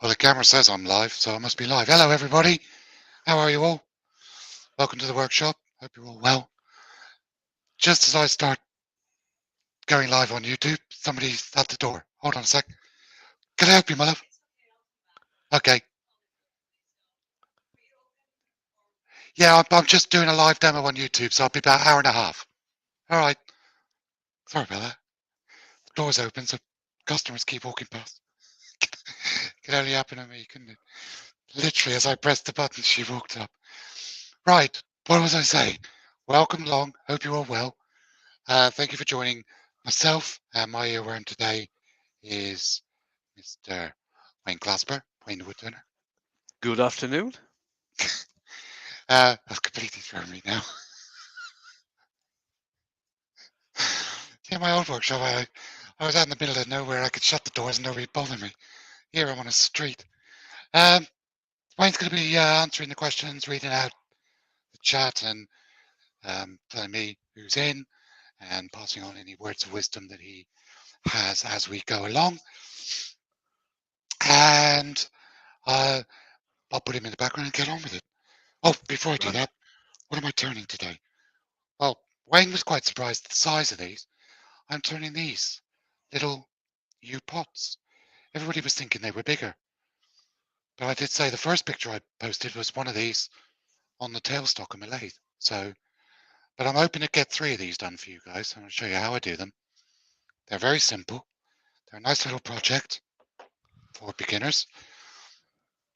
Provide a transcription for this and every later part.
Well, the camera says I'm live, so I must be live. Hello, everybody. How are you all? Welcome to the workshop. Hope you're all well. Just as I start going live on YouTube, somebody's at the door. Hold on a sec. Can I help you, my love? Okay. Yeah, I'm just doing a live demo on YouTube, so I'll be about an hour and a half. All right. Sorry about that. The door's open, so customers keep walking past. Could only happen to me, couldn't it? Literally, as I pressed the button, she walked up. Right. What was I saying? Welcome along. Hope you're all well. Thank you for joining myself. My earworm today is Mr. Wayne Glasper, Wayne the Woodturner. Good afternoon. I've completely thrown me now. Yeah, my old workshop, I was out in the middle of nowhere. I could shut the doors and nobody would bother me. Here I'm on a street. Wayne's going to be answering the questions, reading out the chat, and telling me who's in and passing on any words of wisdom that he has as we go along. And I'll put him in the background and get on with it. Oh, before I do that, what am I turning today? Well, Wayne was quite surprised at the size of these. I'm turning these little U-pots. Everybody was thinking they were bigger. But I did say the first picture I posted was one of these on the tailstock of my lathe. So, but I'm hoping to get 3 of these done for you guys. I'm going to show you how I do them. They're very simple. They're a nice little project for beginners.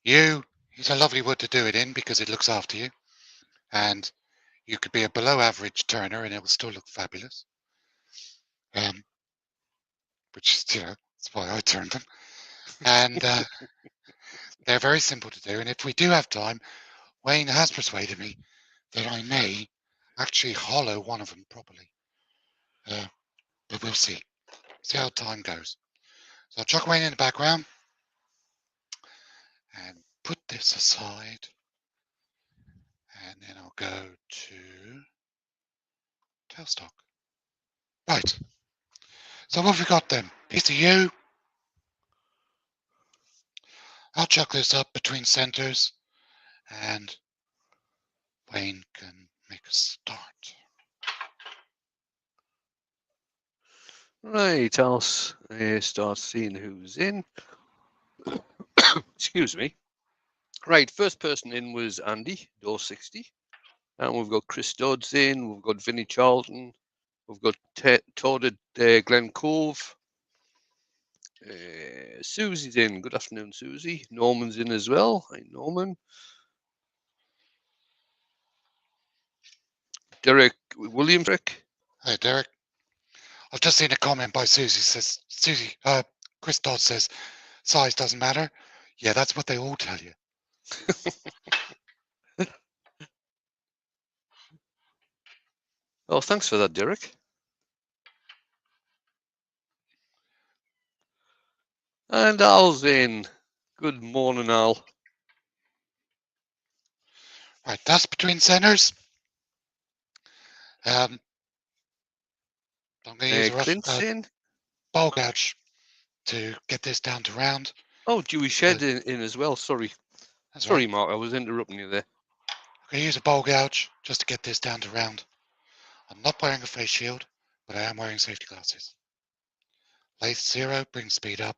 He's a lovely wood to do it in because it looks after you. And you could be a below average turner and it will still look fabulous. Which is, that's why I turned them. And they're very simple to do. And if we do have time, Wayne has persuaded me that I may actually hollow one of them properly. But we'll see. See how time goes. So I'll chuck Wayne in the background and put this aside. And then I'll go to tailstock. Right. So what have we got then? Piece of U. I'll chuck this up between centers and Wayne can make a start. Right, I'll start seeing who's in. Excuse me. Right, first person in was Andy, door 60. And we've got Chris Dodds in, we've got Vinnie Charlton, we've got Todd at Glen Cove. Susie's in. Good afternoon, Susie. Norman's in as well. Hi, Norman. Derek Williams. Hey, Derek. I've just seen a comment by Susie. Says Chris Dodd says size doesn't matter. Yeah, that's what they all tell you. Oh, thanks for that, Derek. And Al's in. Good morning, Al. Right, that's between centers. I'm going to use a rough ball gouge to get this down to round. Oh, Dewey Shed in as well. Sorry. Sorry, right. Mark, I was interrupting you there. I'm going to use a ball gouge just to get this down to round. I'm not wearing a face shield, but I am wearing safety glasses. Lathe 0, bring speed up.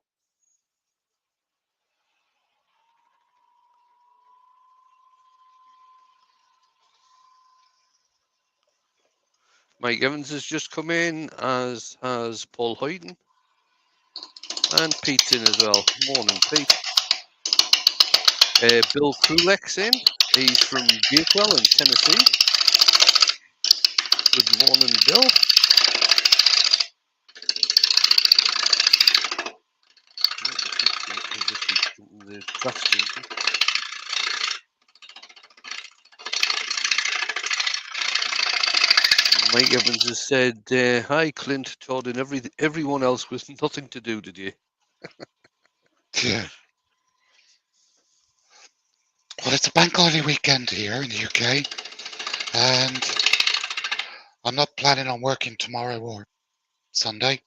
Mike Evans has just come in, as has Paul Hoyton. And Pete's in as well. Morning, Pete. Bill Krulek's in. He's from Bakewell in Tennessee. Good morning, Bill. The Mike Evans has said, hi, Clint, Todd, and everyone else with nothing to do today. Yeah. Well, it's a bank holiday weekend here in the UK, and I'm not planning on working tomorrow or Sunday.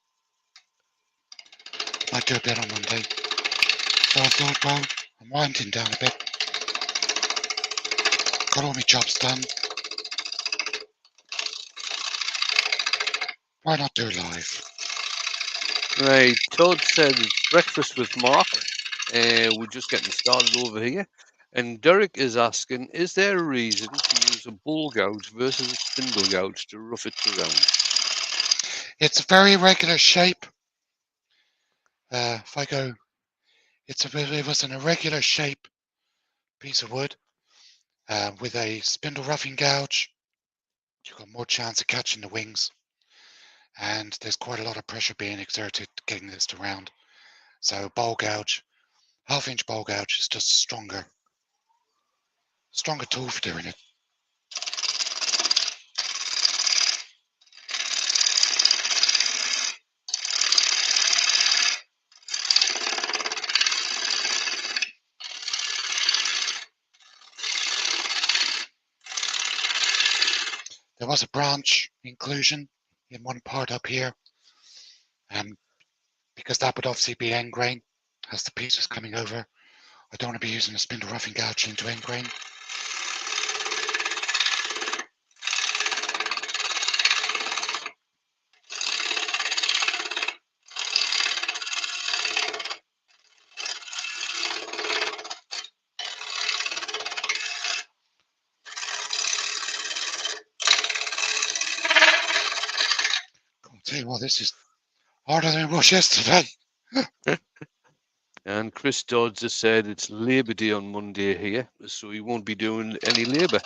Might do a bit on Monday. So I thought, well, I'm winding down a bit. Got all my jobs done. Why not do it live? Right, Todd said it's breakfast with Mark. We're just getting started over here. And Derek is asking, is there a reason to use a bull gouge versus a spindle gouge to rough it to round? It's a very irregular shape. If I go, it was an irregular shape piece of wood with a spindle roughing gouge. You've got more chance of catching the wings, and there's quite a lot of pressure being exerted getting this to round. So bowl gouge, half-inch bowl gouge is just stronger tool for doing it. There was a branch inclusion in one part up here, because that would obviously be end grain as the piece was coming over. I don't want to be using a spindle roughing gouge into end grain. I'll tell you what, this is harder than it was yesterday. And Chris Dodds has said it's Labour Day on Monday here, so he won't be doing any labour.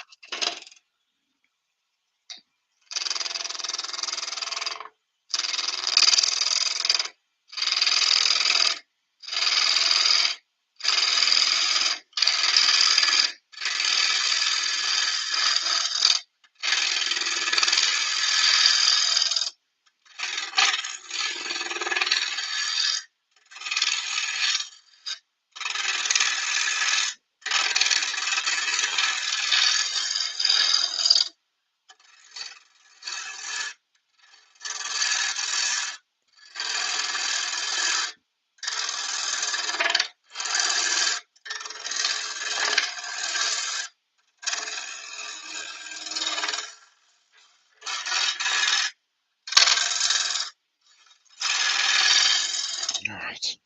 All right.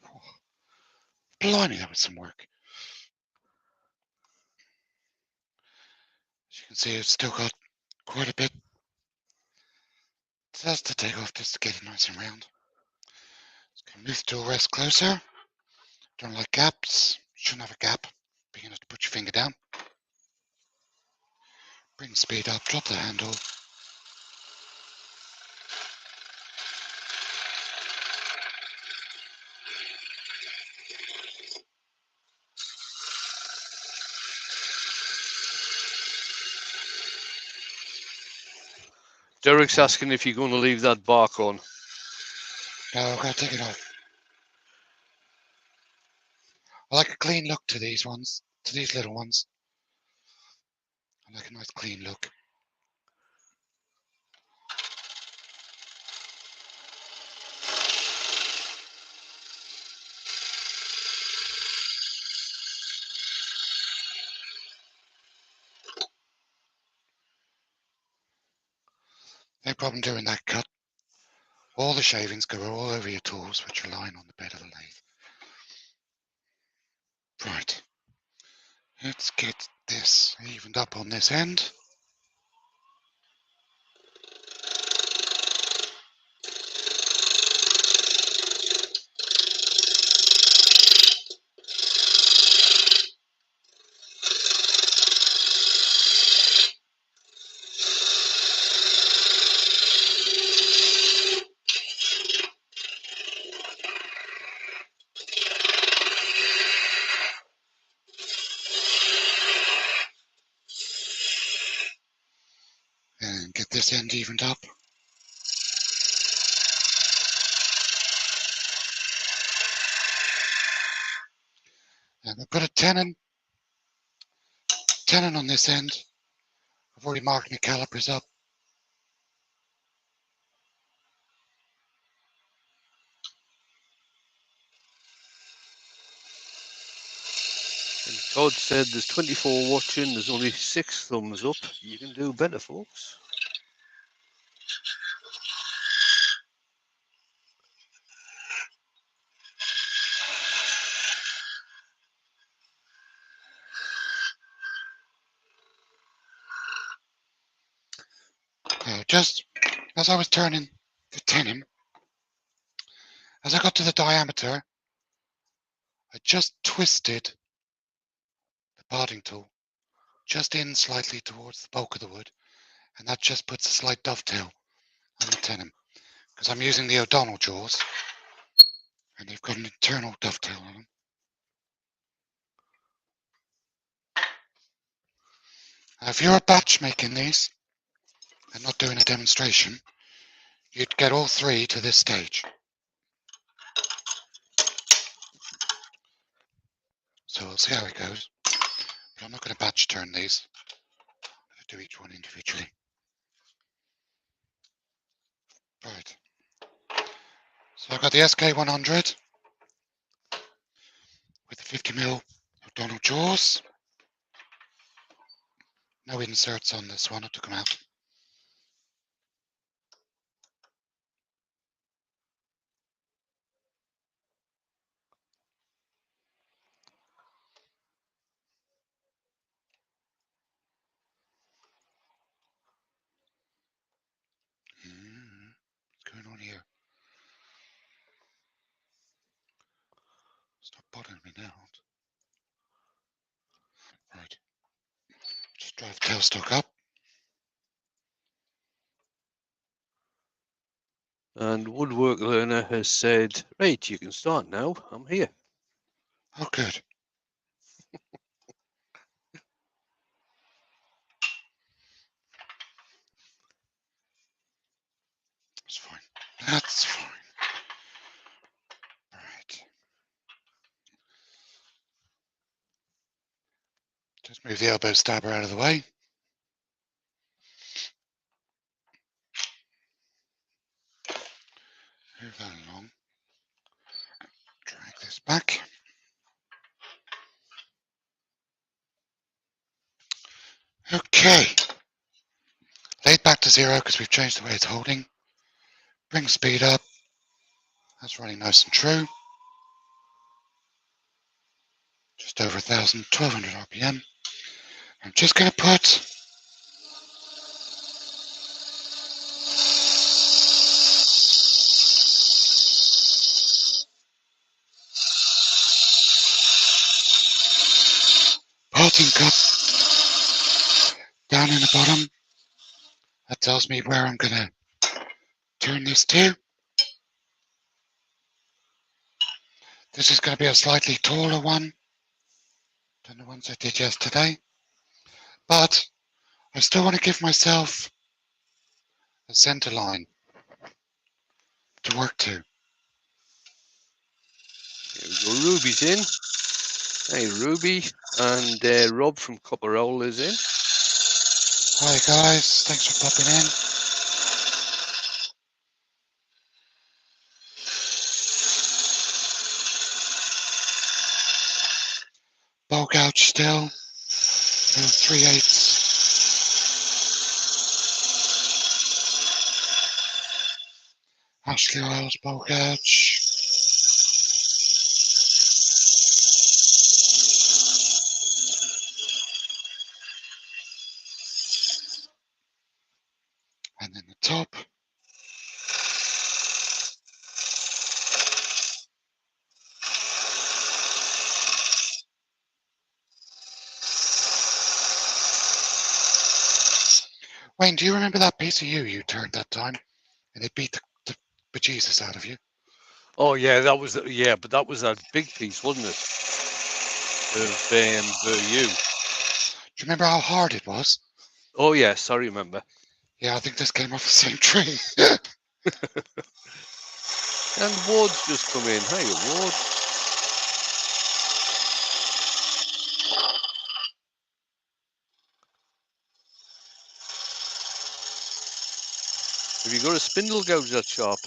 Blimey, that was some work. As you can see, I've still got quite a bit just to take off just to get it nice and round. Just move the tool rest closer. Don't like gaps. Shouldn't have a gap. Big enough to put your finger down. Bring the speed up, drop the handle. Derek's asking if you're going to leave that bark on. No, I've got to take it off. I like a clean look to these ones, to these little ones. I like a nice clean look. No problem doing that cut. All the shavings go all over your tools, which are lying on the bed of the lathe. Right. Let's get this evened up on this end. And get this end evened up. And I've got a tenon on this end. I've already marked my calipers up. And Todd said there's 24 watching, there's only 6 thumbs up. You can do better, folks. Just as I was turning the tenon, as I got to the diameter, I just twisted the parting tool just in slightly towards the bulk of the wood, and that just puts a slight dovetail on the tenon, because I'm using the O'Donnell jaws, and they've got an internal dovetail on them. If you're a batch making these and not doing a demonstration, you'd get all 3 to this stage. So we'll see how it goes. But I'm not going to batch turn these. I'm going to do each one individually. Right. So I've got the SK100 with the 50mm O'Donnell jaws. No inserts on this one, I took them out. What's going on here? Stop bothering me now. Right. Just drive tailstock up. And Woodwork Learner has said, right, you can start now. I'm here. Oh, good. That's fine. That's fine. Right. Just move the elbow stabber out of the way. Move that along. Drag this back. Okay. Laid back to 0 because we've changed the way it's holding. Bring speed up. That's running nice and true. Just over 1,000, 1,200 RPM. I'm just going to put parting cup down in the bottom. That tells me where I'm going to turn this to. This is going to be a slightly taller one than the ones I did yesterday. But I still want to give myself a center line to work to. Here we go. Ruby's in. Hey, Ruby. And Rob from Copper Roll is in. Hi guys, thanks for popping in. Bow gouge still, through 3/8. Ashley Oils bow gouge. And then the top. Wayne, do you remember that piece of you turned that time? And it beat the bejesus out of you? Oh yeah, that was but that was a big piece, wasn't it? Of you. Do you remember how hard it was? Oh yes, I remember. Yeah, I think this came off the same tree. And Ward's just come in. Hey, Ward. Have you got a spindle gouge that sharp?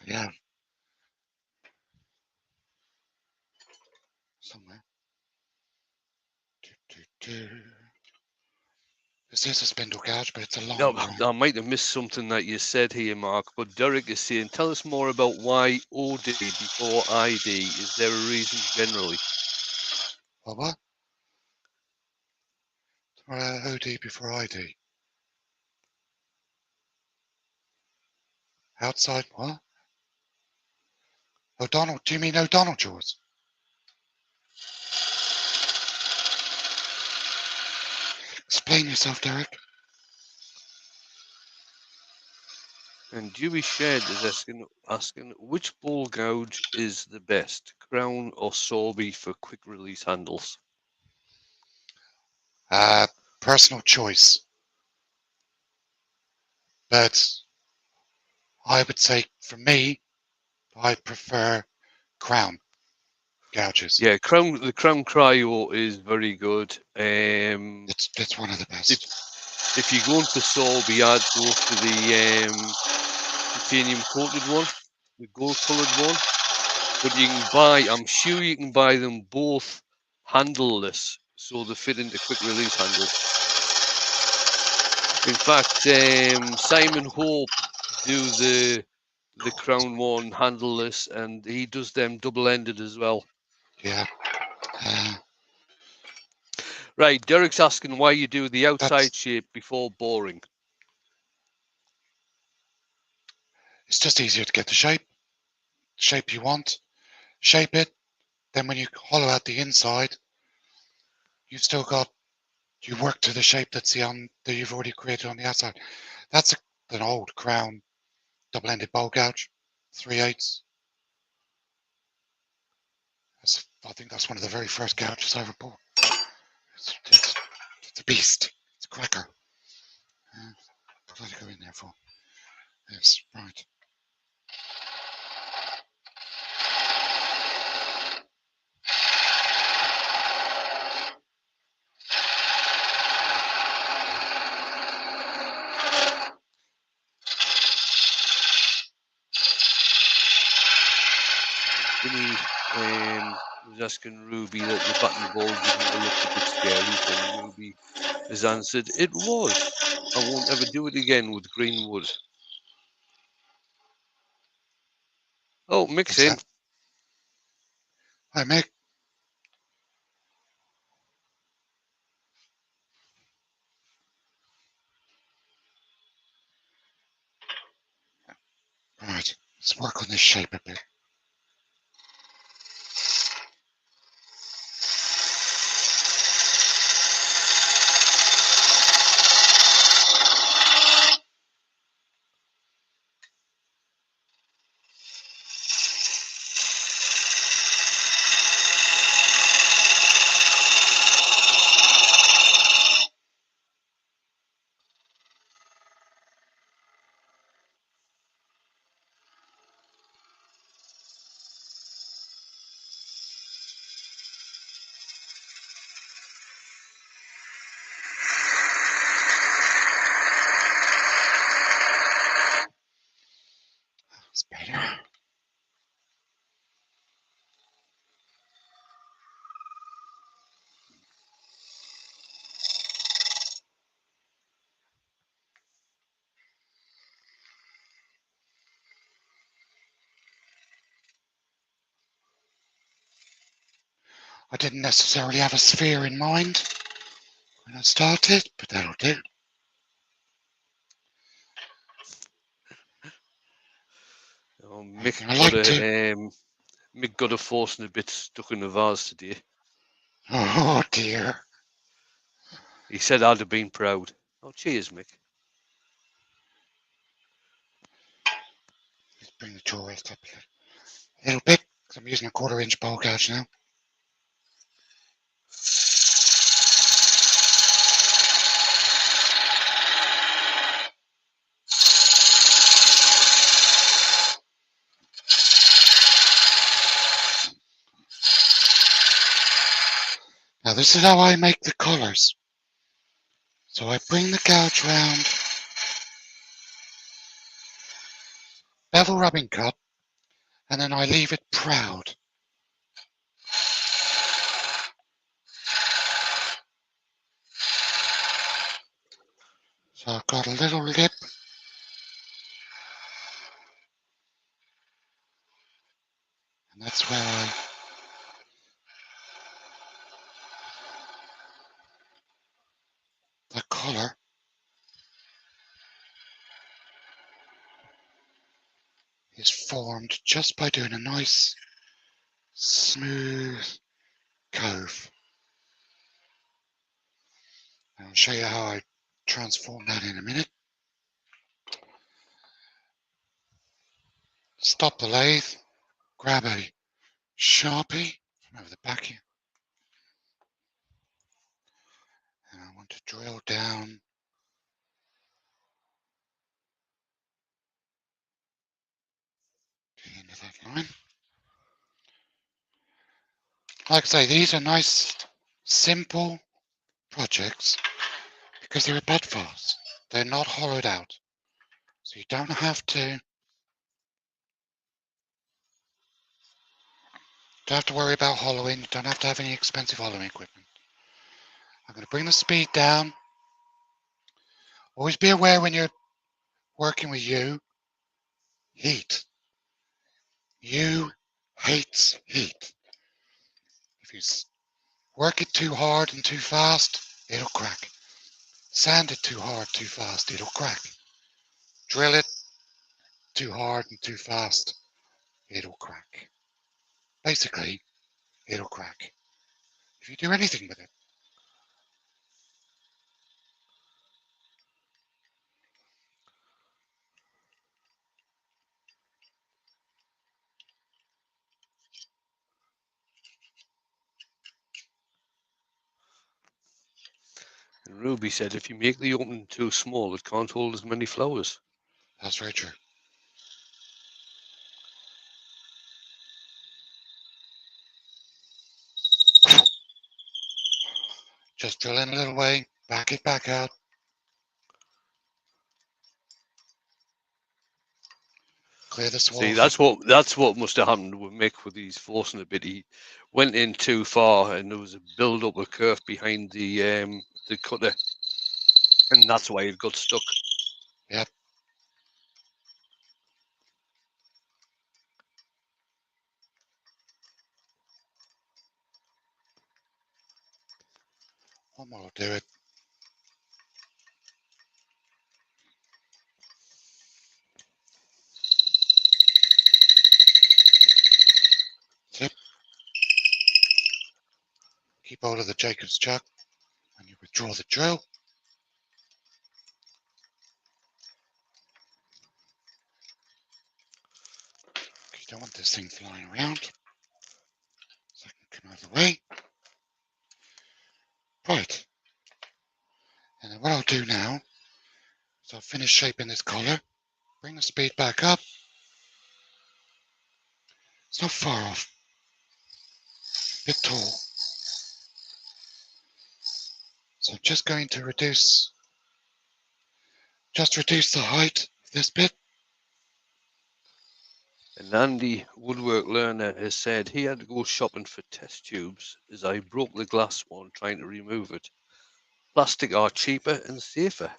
Yeah. This is a spindle gouge, but it's a long No, one. I might have missed something that you said here, Mark, but Derek is saying, tell us more about why OD before ID. Is there a reason generally? What? OD before ID. Outside what? O'Donnell? Do you mean O'Donnell jaws? Explain yourself, Derek. And Dewey Shed is asking which ball gouge is the best, Crown or Sorby for quick release handles? Personal choice. But I would say, for me, I prefer Crown gouges. Yeah, the Crown Cryo is very good. It's one of the best. If you're going for Sorby, I'd go for the titanium coated one, the gold coloured one. But I'm sure you can buy them both handleless, so they fit into quick release handles. In fact, Simon Hope do the Crown one handleless, and he does them double-ended as well. Yeah. Right, Derek's asking why you do the outside shape before boring. It's just easier to get the shape you want, shape it. Then when you hollow out the inside, you've still got you work to the shape that you've already created on the outside. That's an old Crown double-ended bowl gouge, 3/8. I think that's one of the very first gouges I ever bought. It's a beast. It's a cracker. What did I go in there for? Yes, right. Vinny was asking Ruby that the batting ball giveaway looked a bit scary, and Ruby has answered, it was. I won't ever do it again with Greenwood. Oh, Mick's in. Hi, Mick. Right, let's work on this shape a bit. It's better. I didn't necessarily have a sphere in mind when I started, but that'll do. Oh, Mick got a force and a bit stuck in the vase today. Oh dear. He said I'd have been proud. Oh, cheers, Mick. Let's bring the jaw rest up a little bit, because I'm using a 1/4 inch bowl gouge now. Now this is how I make the collars. So I bring the gouge round, bevel rubbing cup, and then I leave it proud. So I've got a little lip. And that's where the collar is formed just by doing a nice smooth cove. And I'll show you how I transform that in a minute. Stop the lathe, grab a Sharpie from over the back here, and I want to drill down to the end of that line. Like I say, these are nice, simple projects because they're bed files. They're not hollowed out. So you don't have to worry about hollowing. You don't have to have any expensive hollowing equipment. I'm going to bring the speed down. Always be aware when you're working with heat. U hates heat. If you work it too hard and too fast, it'll crack. Sand it too hard, too fast, it'll crack. Drill it too hard and too fast, it'll crack. Basically, it'll crack if you do anything with it. And Ruby said if you make the opening too small, it can't hold as many flowers. That's very true. Just drill in a little way, back it back out. Clear the swall. See, that's what must have happened with Mick with these forcing a bit. He went in too far, and there was a build up of kerf behind the cutter, and that's why it got stuck. Yep. One more will do it. Zip. Keep hold of the Jacob's chuck and you withdraw the drill. You don't want this thing flying around. So I can come out of the way. Right. And then what I'll do now is I'll finish shaping this collar. Bring the speed back up. It's not far off. A bit tall. So I'm just going to reduce the height of this bit. And Andy, woodwork learner, has said he had to go shopping for test tubes as I broke the glass one trying to remove it. Plastic are cheaper and safer.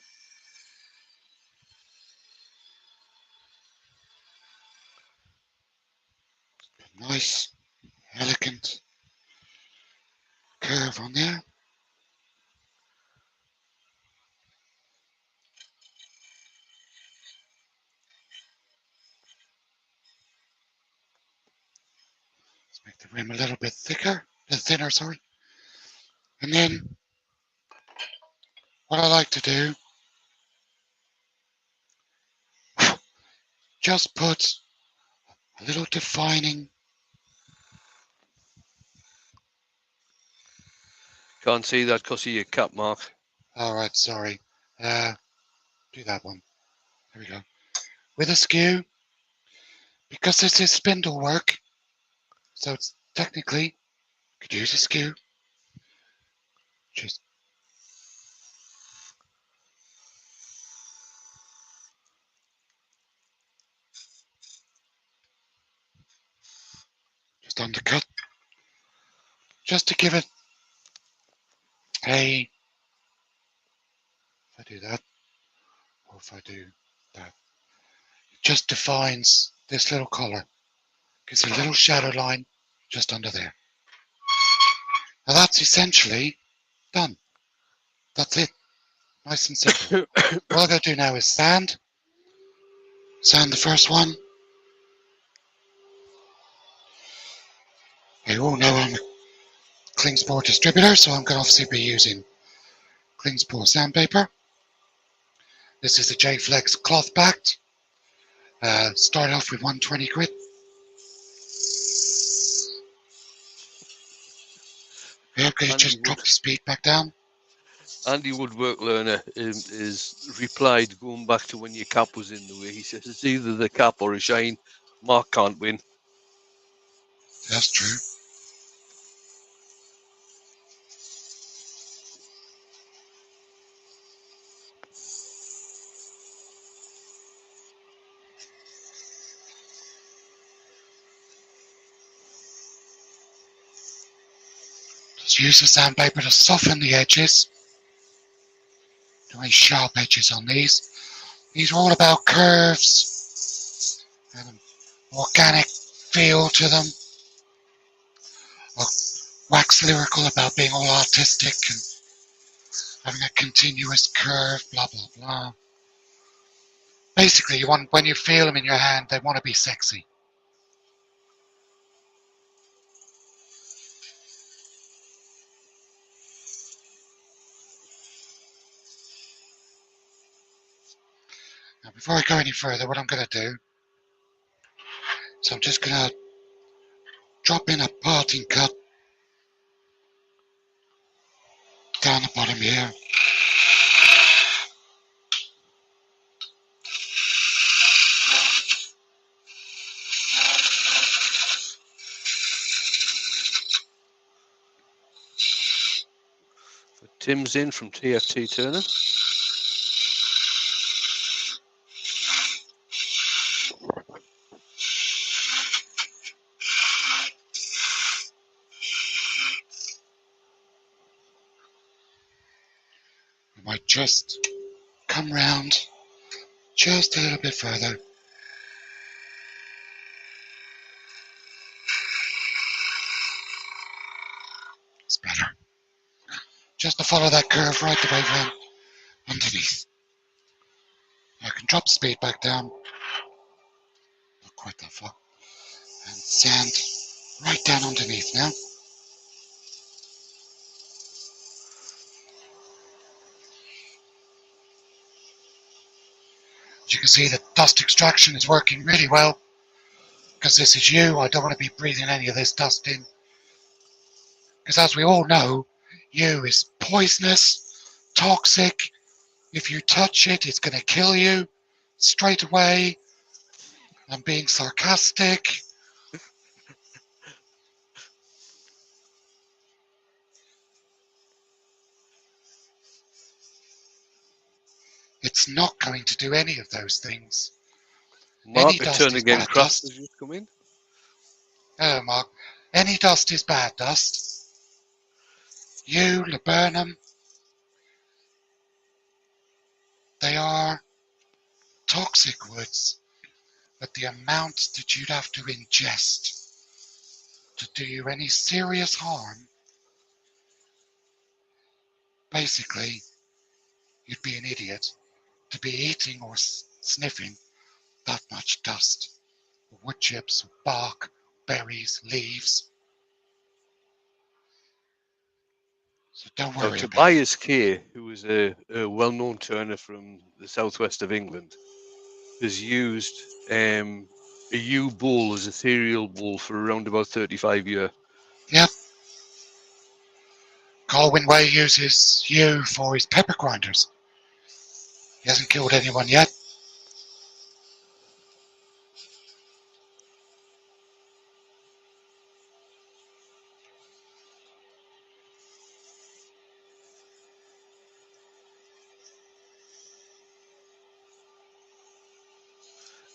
Nice, elegant curve on there. Let's make the rim a little bit thinner, sorry. And then what I like to do, just put a little defining. Can't see that because of your cap, Mark. All right, sorry. Do that one. There we go. With a skew, because this is spindle work, so it's technically could use a skew. Just undercut, just to give it a. If I do that, if I do that. It just defines this little colour. Gives a little shadow line just under there. Now that's essentially done. That's it. Nice and simple. All I got to do now is sand. Sand the first one. You all know I'm a Klingspor distributor, so I'm going to obviously be using Klingspor sandpaper. This is a J-Flex cloth backed. Start off with 120 grit. Okay, just drop the speed back down. Andy Woodwork Learner is replied, going back to when your cap was in the way. He says it's either the cap or a shine. Mark can't win. That's true. Just use the sandpaper to soften the edges. No any sharp edges on these. These are all about curves and an organic feel to them. I'll wax lyrical about being all artistic and having a continuous curve, blah, blah, blah. Basically, when you feel them in your hand, they want to be sexy. Now, before I go any further, what I'm going to do is I'm just going to drop in a parting cut down the bottom here. Tim's in from TFT Turner. I might just come round just a little bit further. It's better. Just to follow that curve right the way round underneath. I can drop speed back down. Not quite that far. And sand right down underneath now. As you can see, the dust extraction is working really well. Because this is yew, I don't want to be breathing any of this dust in. Because as we all know, yew is poisonous, toxic. If you touch it, it's going to kill you straight away. I'm being sarcastic. It's not going to do any of those things. Mark, a Turn Again Craft has just come in. Oh, Mark. Any dust is bad dust. Yew, laburnum, they are toxic woods, but the amount that you'd have to ingest to do you any serious harm, basically, you'd be an idiot to be eating or sniffing that much dust. Wood chips, bark, berries, leaves. So don't worry about it. Tobias Kay, who is a well-known turner from the southwest of England, has used a yew bowl as a cereal bowl for around about 35 years. Yep. Colwyn Way uses yew for his pepper grinders. He hasn't killed anyone yet.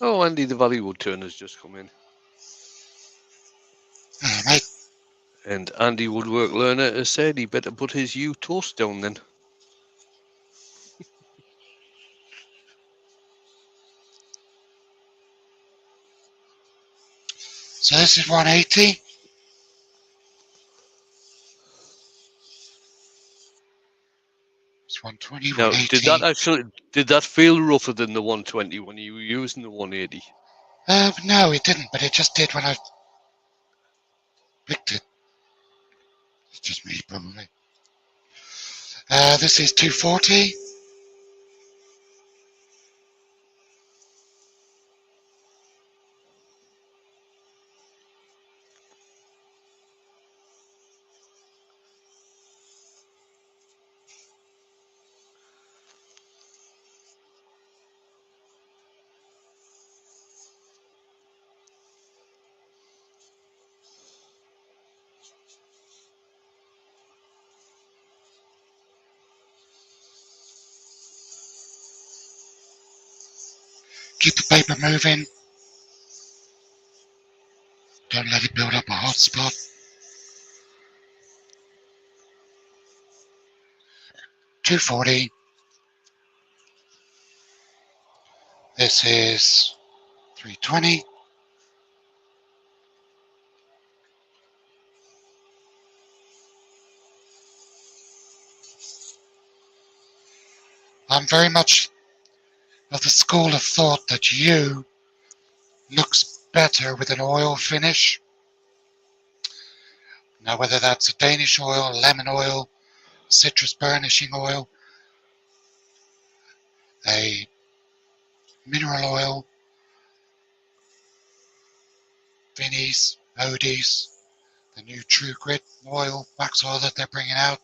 Oh, Andy the Valley Woodturner's just come in. Mate. And Andy Woodwork Learner has said he better put his yew toast down then. So this is 180. It's 120, Now, 180. did that feel rougher than the 120 when you were using the 180? No, it didn't, but it just did when I picked it. It's just me, probably. This is 240. Keep the paper moving. Don't let it build up a hot spot. 240. This is 320. I'm very much of the school of thought that you looks better with an oil finish. Now, whether that's a Danish oil, lemon oil, citrus burnishing oil, a mineral oil, Vinnies, Odie's, the new True Grit oil, wax oil that they're bringing out,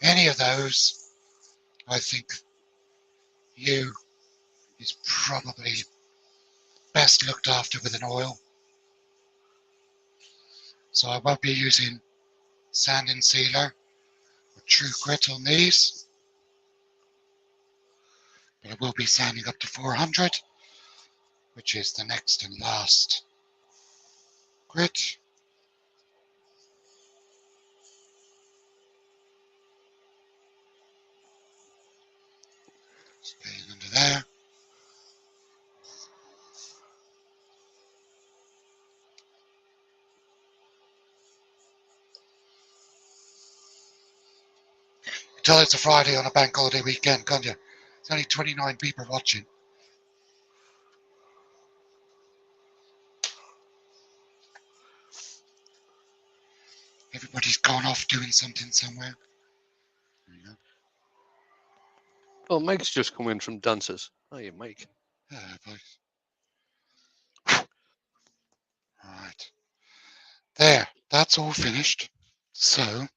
any of those, I think you is probably best looked after with an oil. So I won't be using sand and sealer or True Grit on these, but I will be sanding up to 400, which is the next and last grit. Staying under there. Tell it's a Friday on a bank holiday weekend, can't you? There's only 29 people watching. Everybody's gone off doing something somewhere. There you go. Oh, Mike's just come in from dancers. Oh, yeah, Mike. Boys. Right. There. That's all finished. So,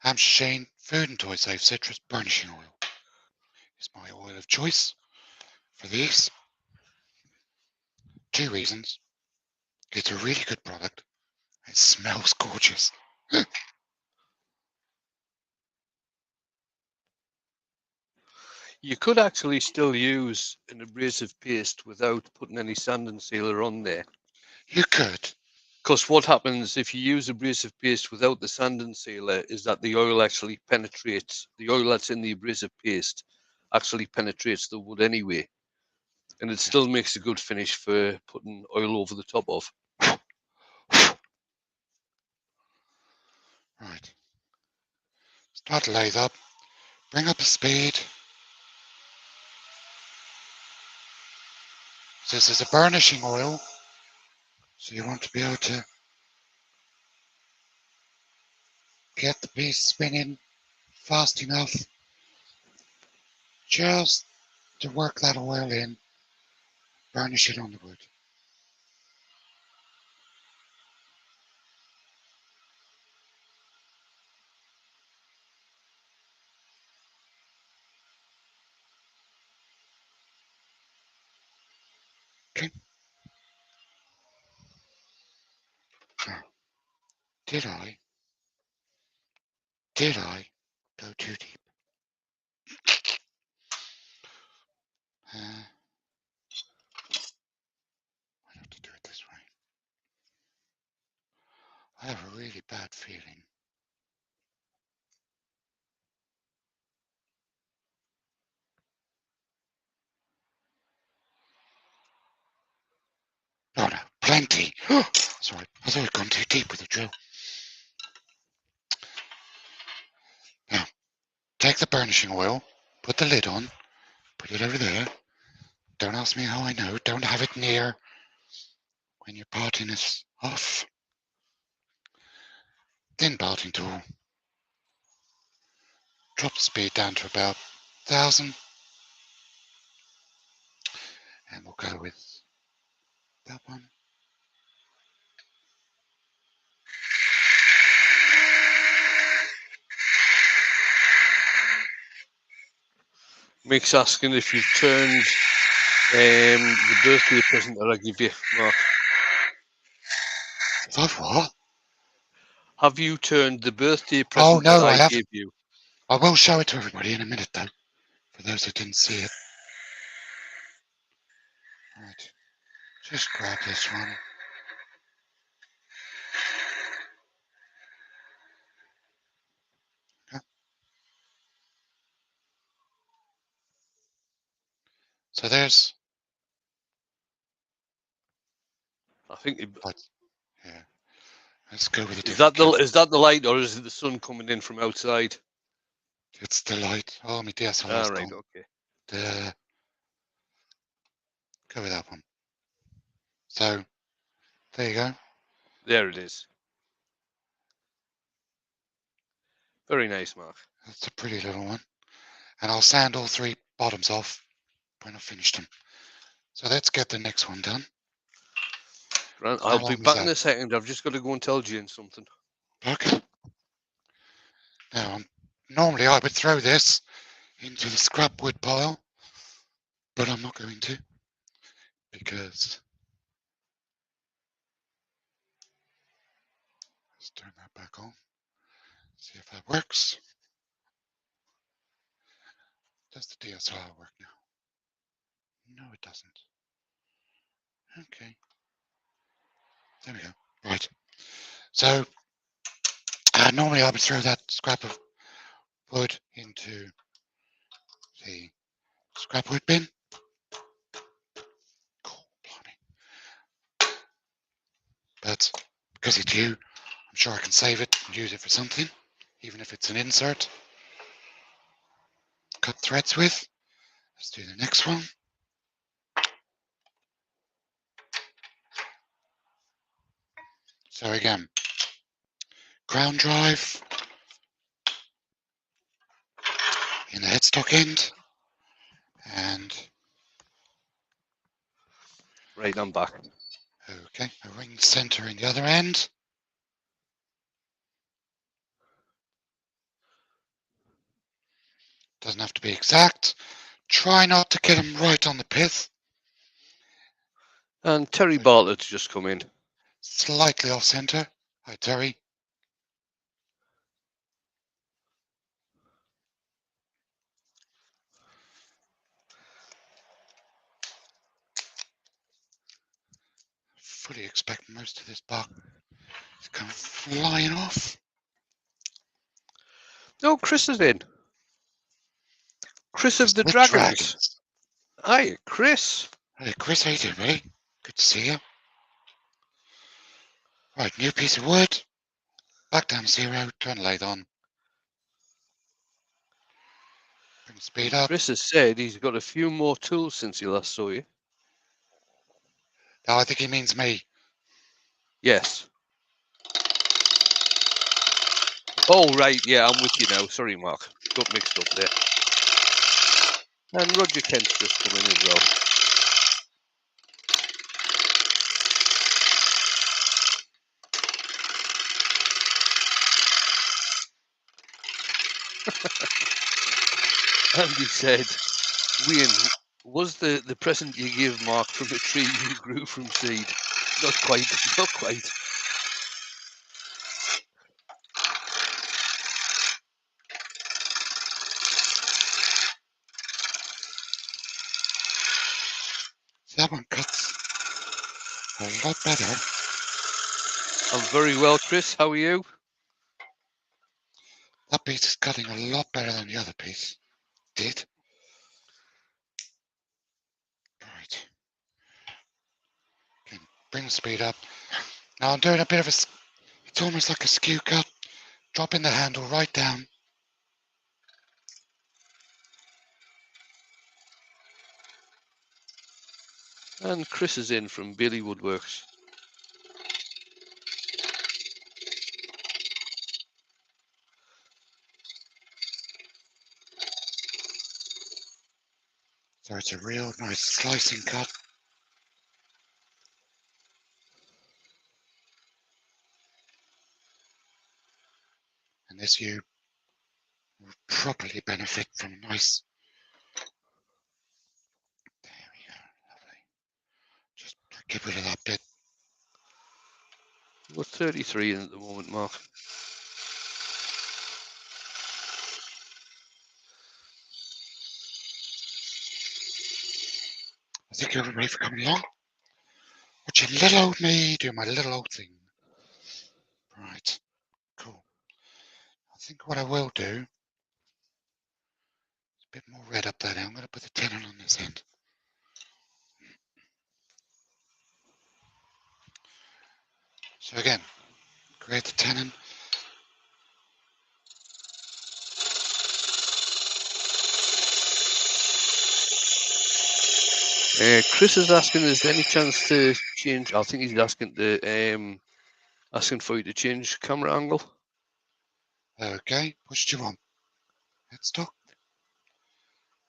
Hampshire Shane Food and Toy Safe Citrus Burnishing Oil is my oil of choice for these. 2 reasons. It's a really good product. It smells gorgeous. You could actually still use an abrasive paste without putting any sand and sealer on there. You could. Because what happens if you use abrasive paste without the sand and sealer is that the oil actually penetrates, the oil that's in the abrasive paste actually penetrates the wood anyway. And it still makes a good finish for putting oil over the top of. Right. Start to lathe up. Bring up the speed. This is a burnishing oil, so you want to be able to get the piece spinning fast enough just to work that oil in, burnish it on the wood. Okay. Now, did I go too deep? I have to do it this way. I have a really bad feeling Oh no, plenty. Sorry, I thought I'd gone too deep with the drill. Now, take the burnishing oil, put the lid on, put it over there. Don't ask me how I know. Don't have it near when your parting is off. Then parting tool. Drop the speed down to about 1,000. And we'll go with that one. Mick's asking if you've turned the birthday present that I give you, Mark. That what? Have you turned the birthday present no, that I I haven't. gave you? I will show it to everybody in a minute, though, for those who didn't see it. Right, just grab this one. Okay. So there's. I think Yeah. Let's go with a is different camera. is that the light, or is it the sun coming in from outside? It's the light. Oh, my DSLR's Ah, right, gone. okay. Go with that one. So, there you go. There it is. Very nice, Mark. That's a pretty little one. And I'll sand all three bottoms off when I've finished them. So let's get the next one done. Grant, How I'll be long was back in that? a second. I've just got to go and tell Jane something. Okay. Now, normally I would throw this into the scrap wood pile, but I'm not going to, because let's turn that back on, see if that works. Does the DSLR work now? No, it doesn't. Okay, there we go. Right, so normally I would throw that scrap of wood into the scrap wood bin. Cool, blimey. But because it's you, I'm sure I can save it and use it for something, even if it's an insert. Cut threads with. Let's do the next one. So again, ground drive in the headstock end, and Right, I'm back. okay, a ring center in the other end. Doesn't have to be exact. Try not to get them right on the pith. And Terry Bartlett's just come in. Slightly off center. Hi, Terry. Fully expect most of this bark to come flying off. Oh, Chris is in. Chris of the The Dragons. Hi, Chris. Hey, Chris, how you doing, buddy? Good to see you. Right, new piece of wood. Back down to 0. Turn the lathe on. Bring the speed up. Chris has said he's got a few more tools since he last saw you. Oh, I think he means me. Yes. Oh, right. Yeah, I'm with you now. Sorry, Mark. Got mixed up there. And Roger Kent's just come in as well. And he said, Wayne, was the present you gave Mark from a tree you grew from seed? Not quite, not quite. That one cuts a lot better. I'm very well, Chris. How are you? That piece is cutting a lot better than the other piece did. Right. Okay. bring the speed up. Now I'm doing a bit of it's almost like a skew cut, dropping the handle right down. And Chris is in from Billy Woodworks. So it's a real nice slicing cut. And this you will properly benefit from a nice. There we go, lovely. Just get rid of that bit. We're 33 in at the moment, Mark. I think you're ready for coming along. Watch your little old me do my little old thing. Right, cool. I think what I will do is a bit more red up there now. I'm going to put the tenon on this end. So again, create the tenon. Chris is asking, is there any chance to change? I think he's asking for you to change camera angle. Okay, pushed you on. Headstock.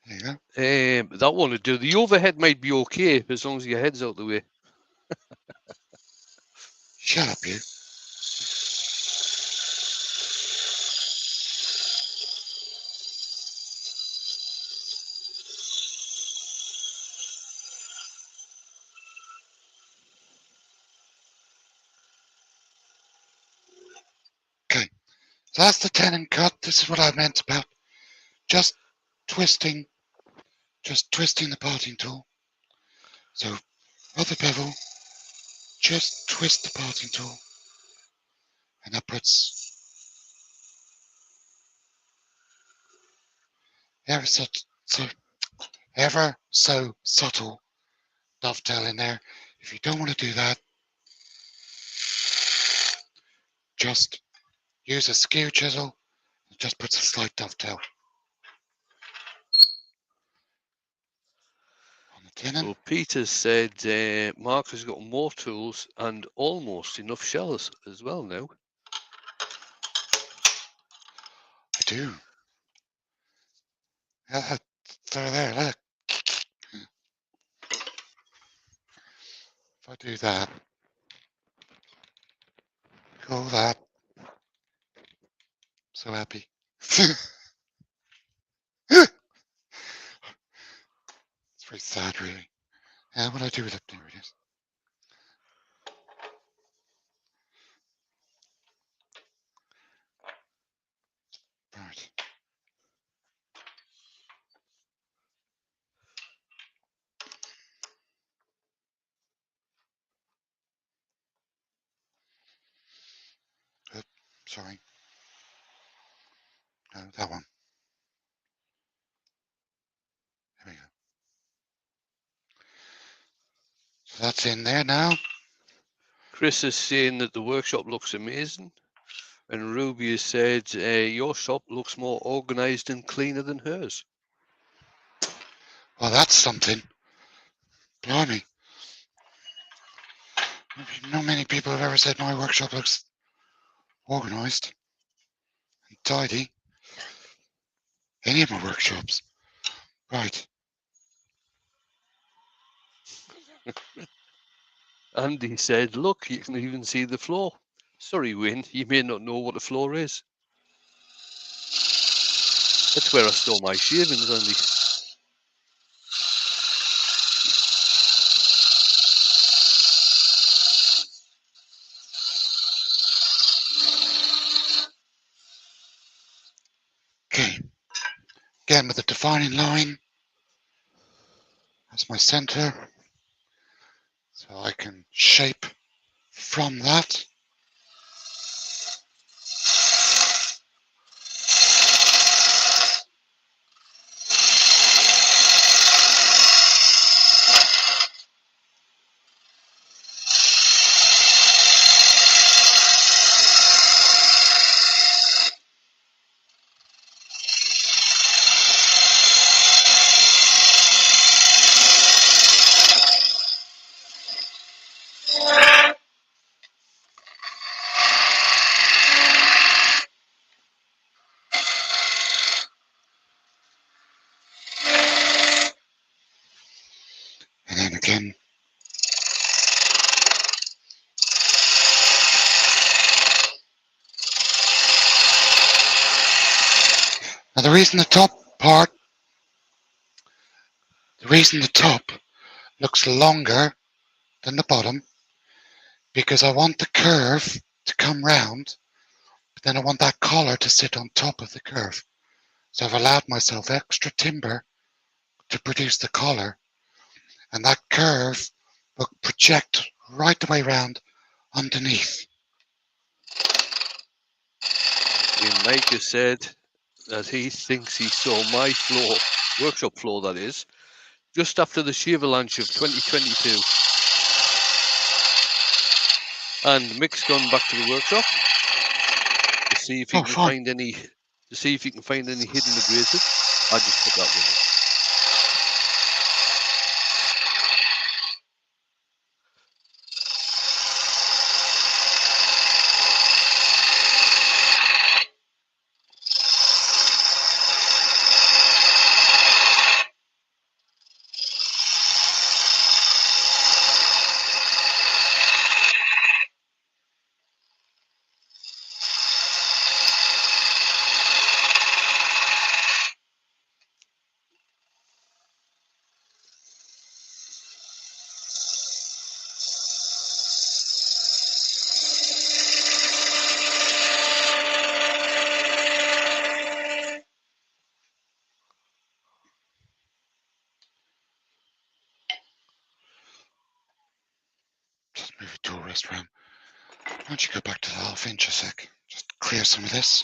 There you go. That one would do. The overhead might be okay as long as your head's out the way. Shut up, you. Okay, so that's the tenon cut. This is what I meant about just twisting the parting tool. So, other bevel, just twist the parting tool, and that puts ever so subtle dovetail in there. If you don't want to do that, just use a skew chisel. It just puts a slight dovetail on the tenon. So Peter said Mark has got more tools and almost enough shells as well now. I do. They're there, look. If I do that, call that. So happy. It's very sad, really. What do I do with it? There it is. Right. Sorry. No, that one. There we go. So that's in there now. Chris is saying that the workshop looks amazing. And Ruby has said your shop looks more organised and cleaner than hers. Well, that's something. Blimey. Not many people have ever said my workshop looks organised and tidy. Any of my workshops. Right. Andy said, look, you can even see the floor. Sorry, Wayne, you may not know what a floor is. That's where I store my shavings, Andy. Okay. Again with the defining line. That's my center. So I can shape from that. in. Now the reason the top looks longer than the bottom, because I want the curve to come round, but then I want that collar to sit on top of the curve. So I've allowed myself extra timber to produce the collar, and that curve will project right the way round underneath. Mike has said that he thinks he saw my floor, workshop floor that is, just after the sheer avalanche of 2022. And Mick's gone back to the workshop to see if he can find any hidden abrasives. I just put that one in. Just move your tool rest around. Why don't you go back to the ½ inch a sec? Just clear some of this.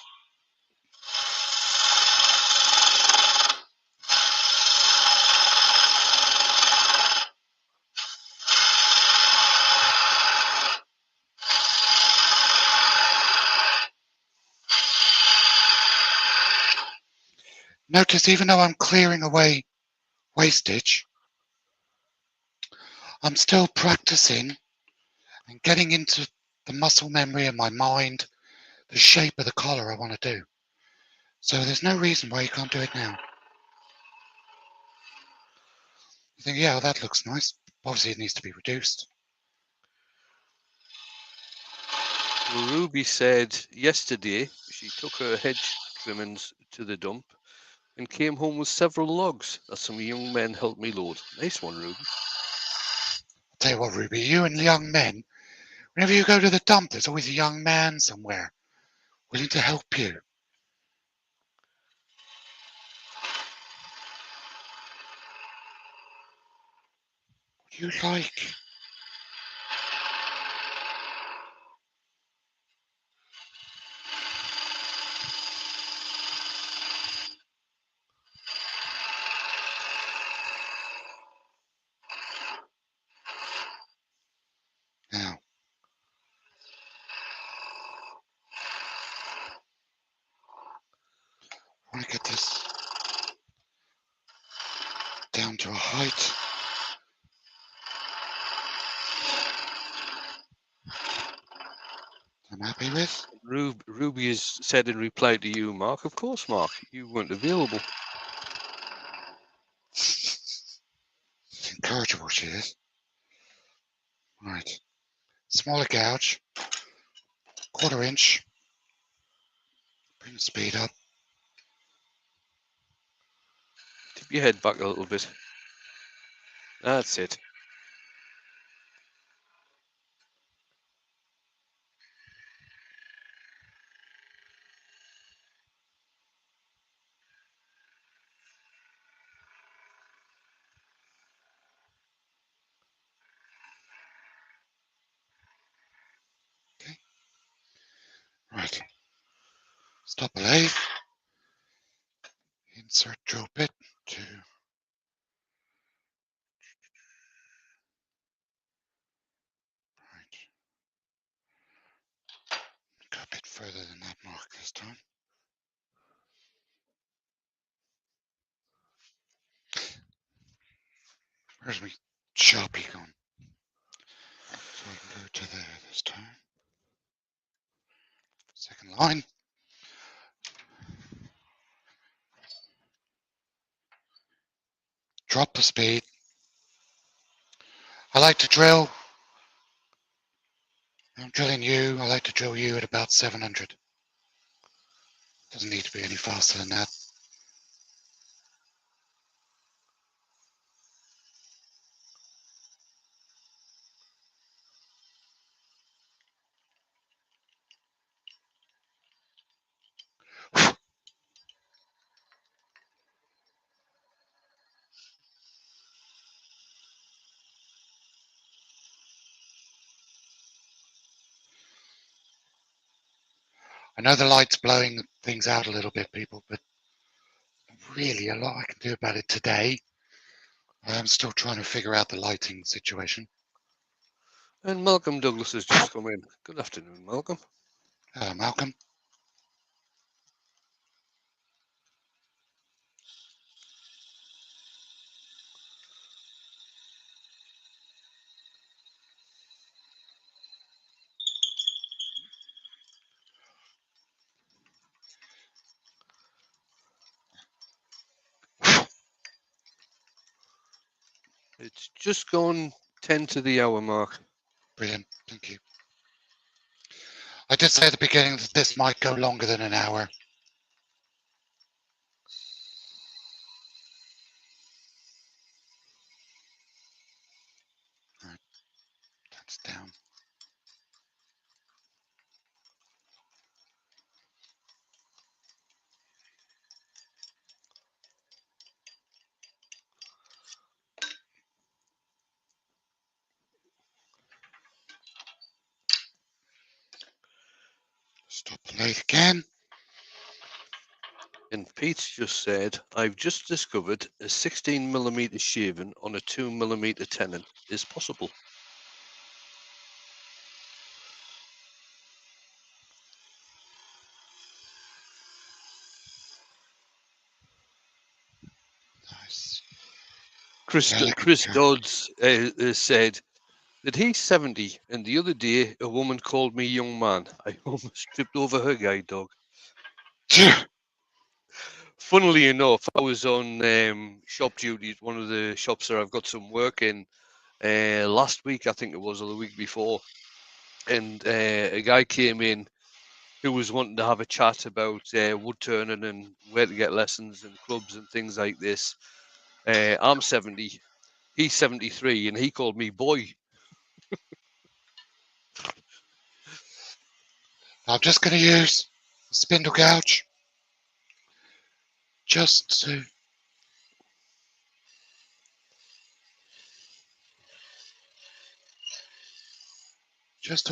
Notice even though I'm clearing away wastage, I'm still practicing and getting into the muscle memory in my mind, the shape of the collar I want to do. So there's no reason why you can't do it now. You think, yeah, well, that looks nice. Obviously it needs to be reduced. Well, Ruby said yesterday she took her hedge trimmings to the dump and came home with several logs that some young men helped me load. Nice one, Ruby. I'll tell you what, Ruby, you and young men, whenever you go to the dump, there's always a young man somewhere willing to help you. What do you like? Now, I want to get this down to a height. I'm happy with. Ruby has said in reply to you, Mark, of course, Mark, you weren't available. It's incorrigible, she is. Right. Smaller gouge. 1/4 inch. Bring the speed up. Tip your head back a little bit. That's it. Okay. Right. Stop a lathe. Insert drill bit to right. Go a bit further than that mark this time. Where's my Sharpie gone? So I can go to there this time. Second line. Drop the speed. like to drill. I'm drilling you. I like to drill you at about 700. Doesn't need to be any faster than that. I know the light's blowing things out a little bit, people, but really a lot I can do about it today. I'm still trying to figure out the lighting situation. And Malcolm Douglas has just come in. Good afternoon, Malcolm. Malcolm. It's just gone 10 to the hour mark. Brilliant. Thank you. I did say at the beginning that this might go longer than an hour. Right, that's down. Stop the lathe again. And Pete's just said, I've just discovered a 16mm shaving on a 2mm tenon is possible. Nice. Chris Dodds said that he's 70, and the other day a woman called me young man. I almost tripped over her guide dog. Funnily enough, I was on shop duty at one of the shops that I've got some work in last week, I think it was, or the week before. And a guy came in who was wanting to have a chat about woodturning and where to get lessons and clubs and things like this. I'm 70, he's 73, and he called me boy. I'm just going to use a spindle gouge just to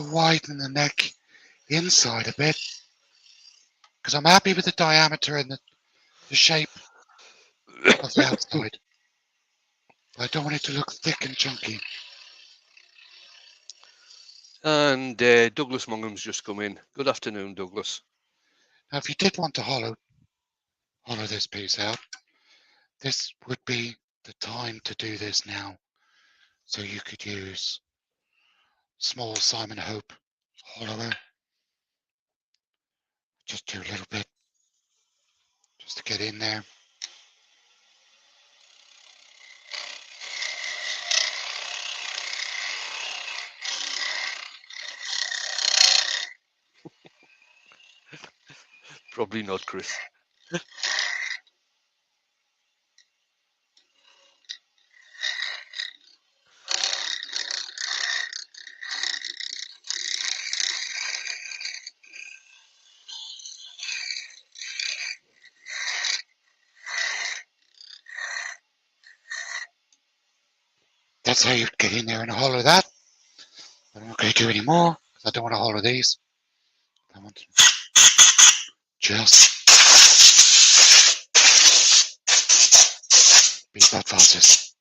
widen the neck inside a bit, because I'm happy with the diameter and the shape of the outside. But I don't want it to look thick and chunky. And Douglas Mongham's just come in. Good afternoon, Douglas. Now, if you did want to hollow this piece out, this would be the time to do this now. So you could use small Simon Hope hollower. Just do a little bit, just to get in there. Probably not, Chris. That's how you get in there and hollow that. But I'm not going to do any more, because I don't want to hollow these. I want to just be that fastest.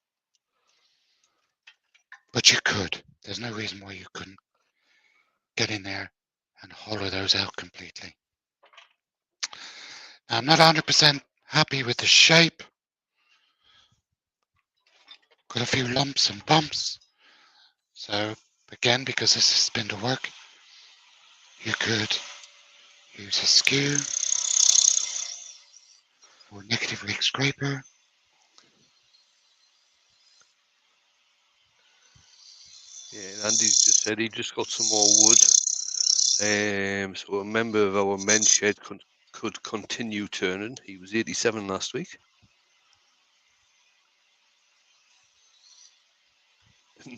But you could. There's no reason why you couldn't get in there and hollow those out completely. Now, I'm not 100% happy with the shape. Got a few lumps and bumps. So again, because this is spindle work, you could use a skew or negative rake scraper. Andy's just said he just got some more wood. So a member of our men's shed could continue turning. He was 87 last week.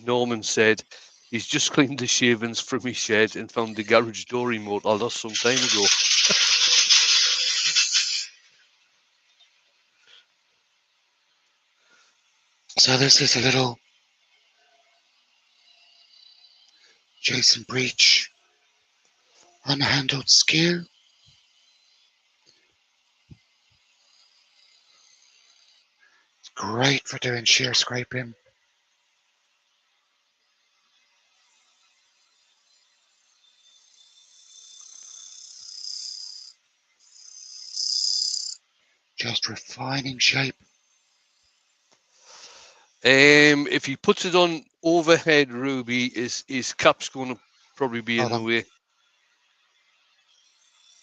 Norman said he's just cleaned the shavings from his shed and found the garage door remote I lost some time ago. So this is a little Jason Breach unhandled skew. It's great for doing shear scraping. Just refining shape. If he puts it on overhead, Ruby, his cap's going to probably be in the way.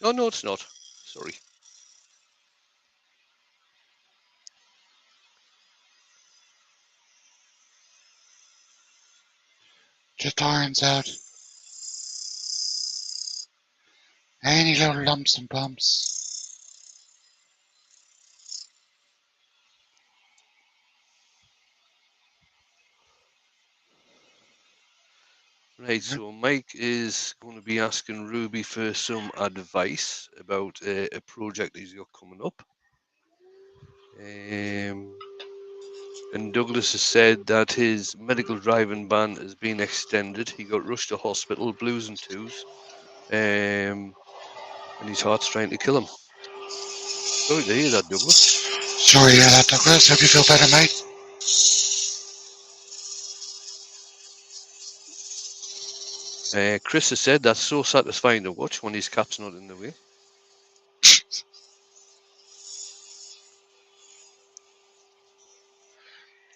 Oh, no, it's not. Sorry. Just irons out any little lumps and bumps. Right, so Mike is going to be asking Ruby for some advice about a project he's got coming up. And Douglas has said that his medical driving ban has been extended. He got rushed to hospital, blues and twos, and his heart's trying to kill him. Sorry to hear that, Douglas. Sorry to hear that, Douglas. Hope you feel better, mate. Chris has said that's so satisfying to watch when his cap's not in the way.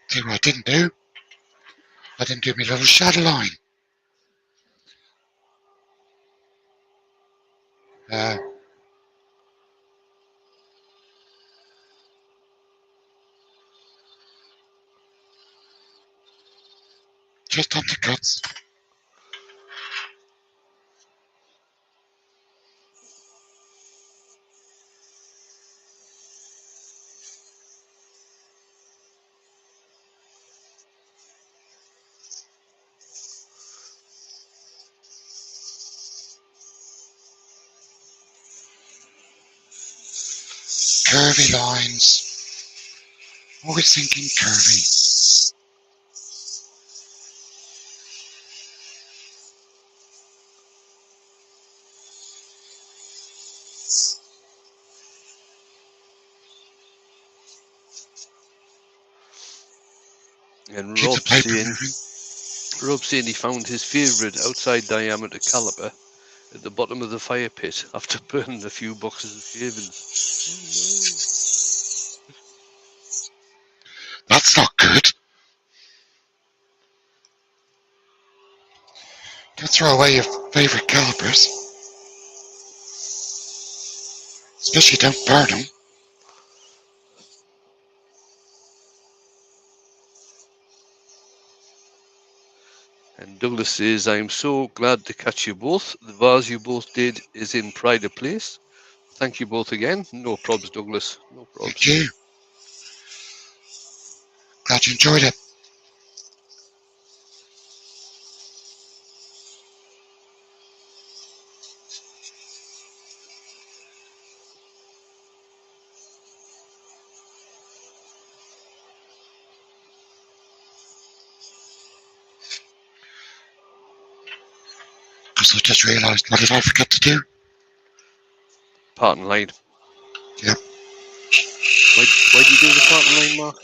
See what I didn't do? I didn't do my little shadow line. Just on the cuts. Curvy lines. Always thinking curvy. And Keep the paper moving. Rob's saying he found his favourite outside diameter caliper at the bottom of the fire pit after burning a few boxes of shavings. Oh, no. That's not good. Don't throw away your favourite calipers. Especially don't burn them. And Douglas says, I'm so glad to catch you both. The vase you both did is in pride of place. Thank you both again. No probs, Douglas. No probs. Thank you. Glad you enjoyed it. Because I just realised, what did I forget to do? Parting line. Yep. Why do you do the parting line, Mark?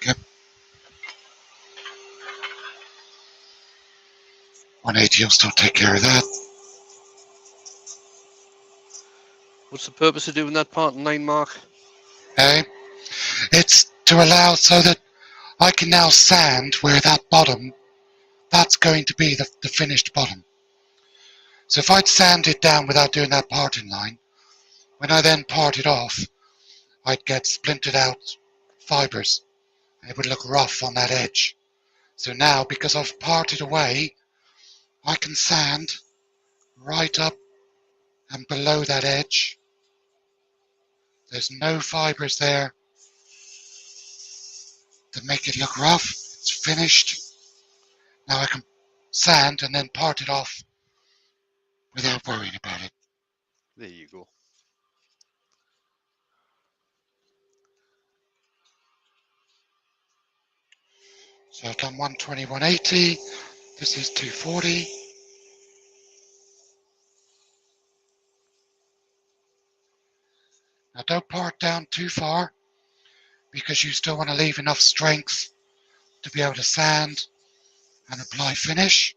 Yep. 180 will still take care of that. What's the purpose of doing that parting line, Mark? It's to allow so that I can now sand where that bottom, that's going to be the finished bottom. So if I'd sand it down without doing that parting line, when I then part it off, I'd get splintered out fibres. And it would look rough on that edge. So now, because I've parted away, I can sand right up and below that edge. There's no fibres there to make it look rough. It's finished. Now I can sand and then part it off without worrying about it. There you go. So I've done 120, 180. This is 240. Now don't part down too far because you still want to leave enough strength to be able to sand and apply finish.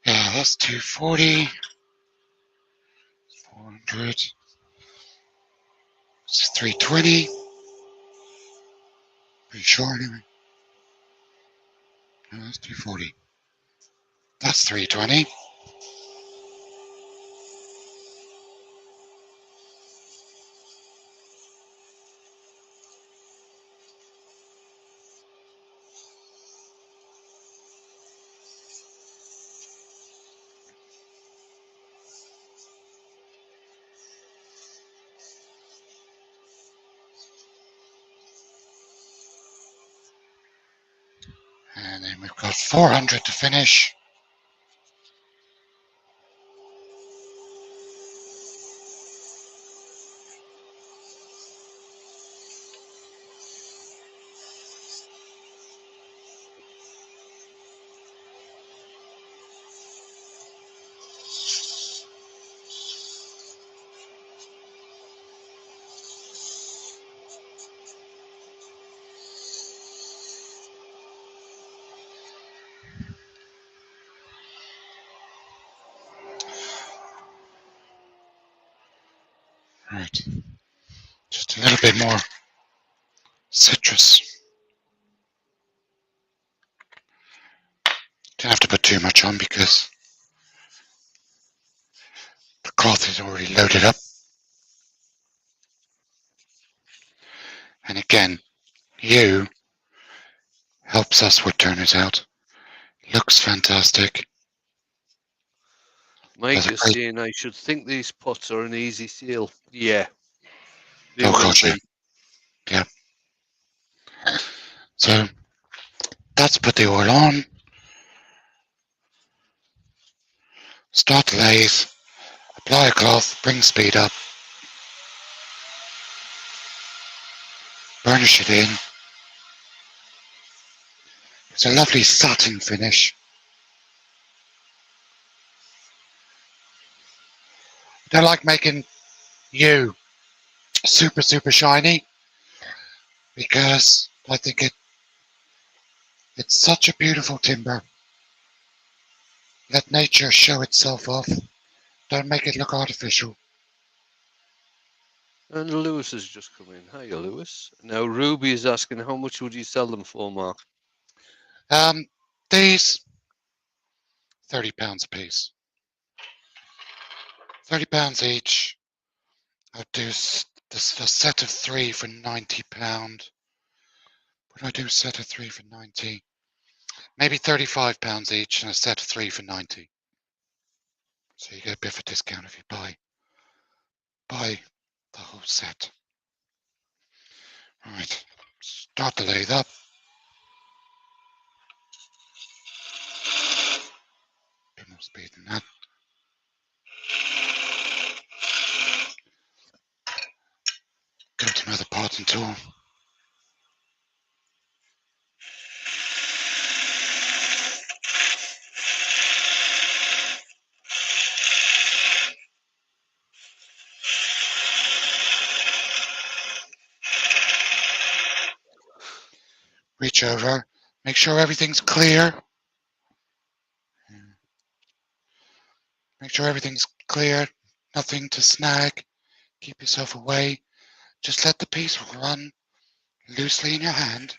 Yeah, that's 240. 400. This is 320. Pretty sure anyway. No, that's 240. That's 320. And then we've got 400 to finish. Right. Just a little bit more citrus. Don't have to put too much on because the cloth is already loaded up. And again, you helps us Woodturners out. Looks fantastic. Mike Has a is great. saying I should think these pots are an easy sale. Yeah, they Oh will god, yeah, be. yeah. So that's put the oil on. Start the lathe. Apply a cloth. Bring speed up. Burnish it in. It's a lovely satin finish. I don't like making you super shiny because I think it's such a beautiful timber. Let nature show itself off. Don't make it look artificial. And Lewis has just come in. Hiya, Lewis. Now Ruby is asking how much would you sell them for, Mark? These £30 a piece. £30 each. I'll do a set of 3 for £90. Would I do a set of 3 for 90? Maybe £35 each and a set of 3 for 90. So you get a bit of a discount if you buy the whole set. Right, start the lathe up. A bit more speed than that. Go to another parting tool. Reach over. Make sure everything's clear. Make sure everything's clear. Nothing to snag. Keep yourself away. Just let the piece run loosely in your hand.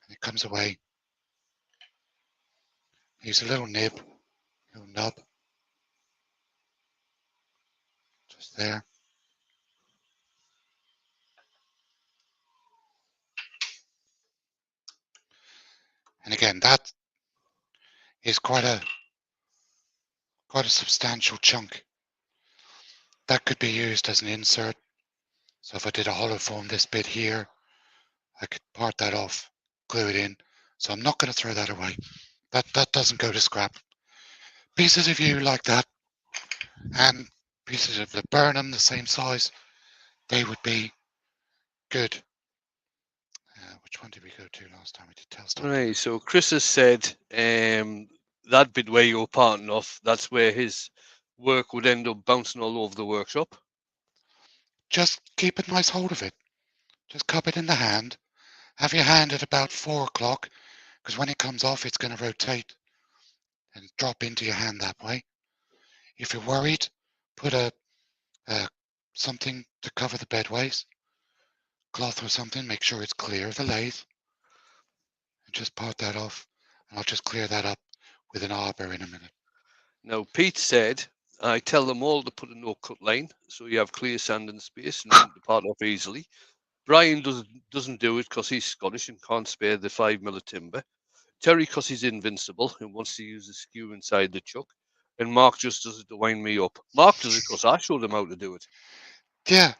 And it comes away. Use a little nib, little nub. Just there. And again, that is quite a substantial chunk. That could be used as an insert. So if I did a hollow form this bit here, I could part that off, glue it in. So I'm not going to throw that away. That doesn't go to scrap. Pieces of yew like that, and pieces of laburnum the same size, they would be good. Which one did we go to last time? We did tailstock. Right, so Chris has said that bit where you're parting off, that's where his work would end up bouncing all over the workshop. Just keep a nice hold of it. Just cup it in the hand. Have your hand at about 4 o'clock, because when it comes off, it's going to rotate and drop into your hand that way. If you're worried, put a something to cover the bedways, cloth or something, make sure it's clear of the lathe, and just part that off, and I'll just clear that up with an arbor in a minute. Now, Pete said, I tell them all to put a no-cut line, so you have clear sand and space and room to part off easily. Brian doesn't do it because he's Scottish and can't spare the 5mm timber. Terry because he's invincible and wants to use the skew inside the chuck. And Mark just does it to wind me up. Mark does it because I showed him how to do it. Yeah,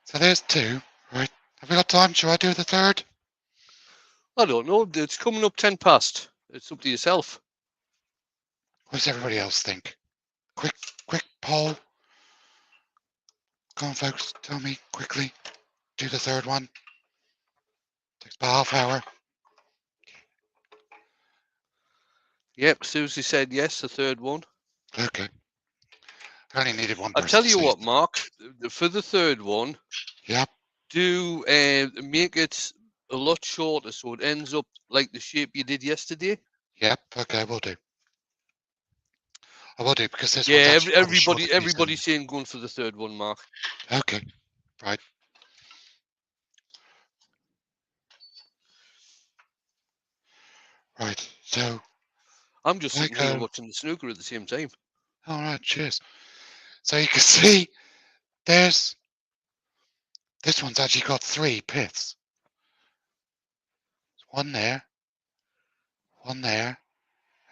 so there's two, right? Have we got time? Shall I do the third? I don't know. It's coming up 10 past. It's up to yourself. What does everybody else think? Quick poll. Come on, folks, tell me quickly. Do the third one. Takes about half hour. Yep, Susie said yes, the third one. Okay. I only needed one I'll person tell to you say what, it. Mark, for the third one, Yep. do make it a lot shorter so it ends up like the shape you did yesterday. Yep. Okay, we'll do. I will do, because this one's Yeah, actually quite a shorter piece. everybody's saying going for the third one, Mark. Okay. Right. Right. So I'm just I sitting here go. watching the snooker at the same time. All right. Cheers. So you can see there's this one's actually got 3 piths. One there, one there,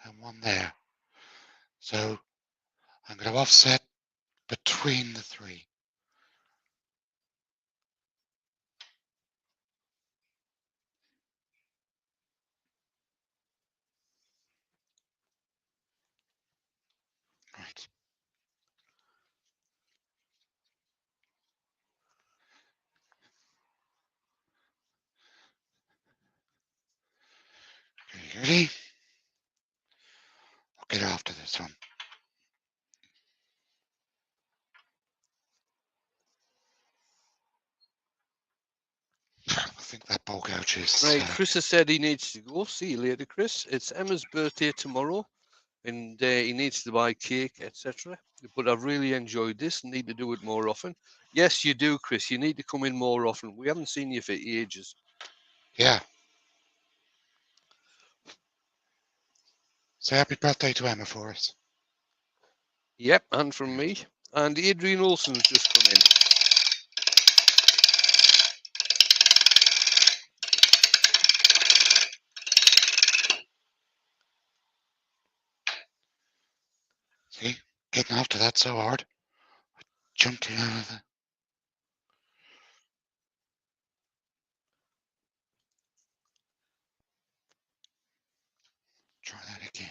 and one there. So I'm going to offset between the 3. Right. Ready? I'll get after this one. I think that ball gouge is. Right, Chris has said he needs to go. See you later, Chris. It's Emma's birthday tomorrow, and he needs to buy cake, etc. But I've really enjoyed this. Need to do it more often. Yes, you do, Chris. You need to come in more often. We haven't seen you for ages. Yeah. Say happy birthday to Emma for us. Yep, and from me. And Adrian Olson's just come in. See? Getting after that so hard. I jumped in out of the. Try that again.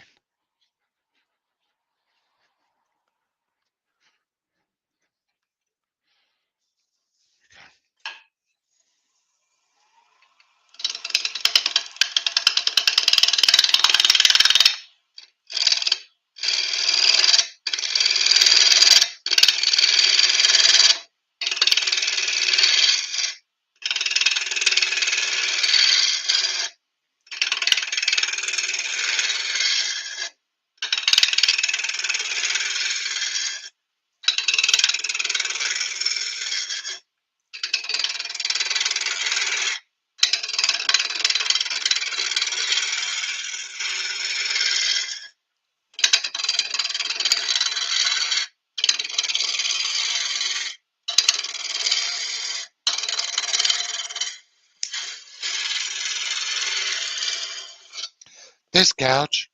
This gouge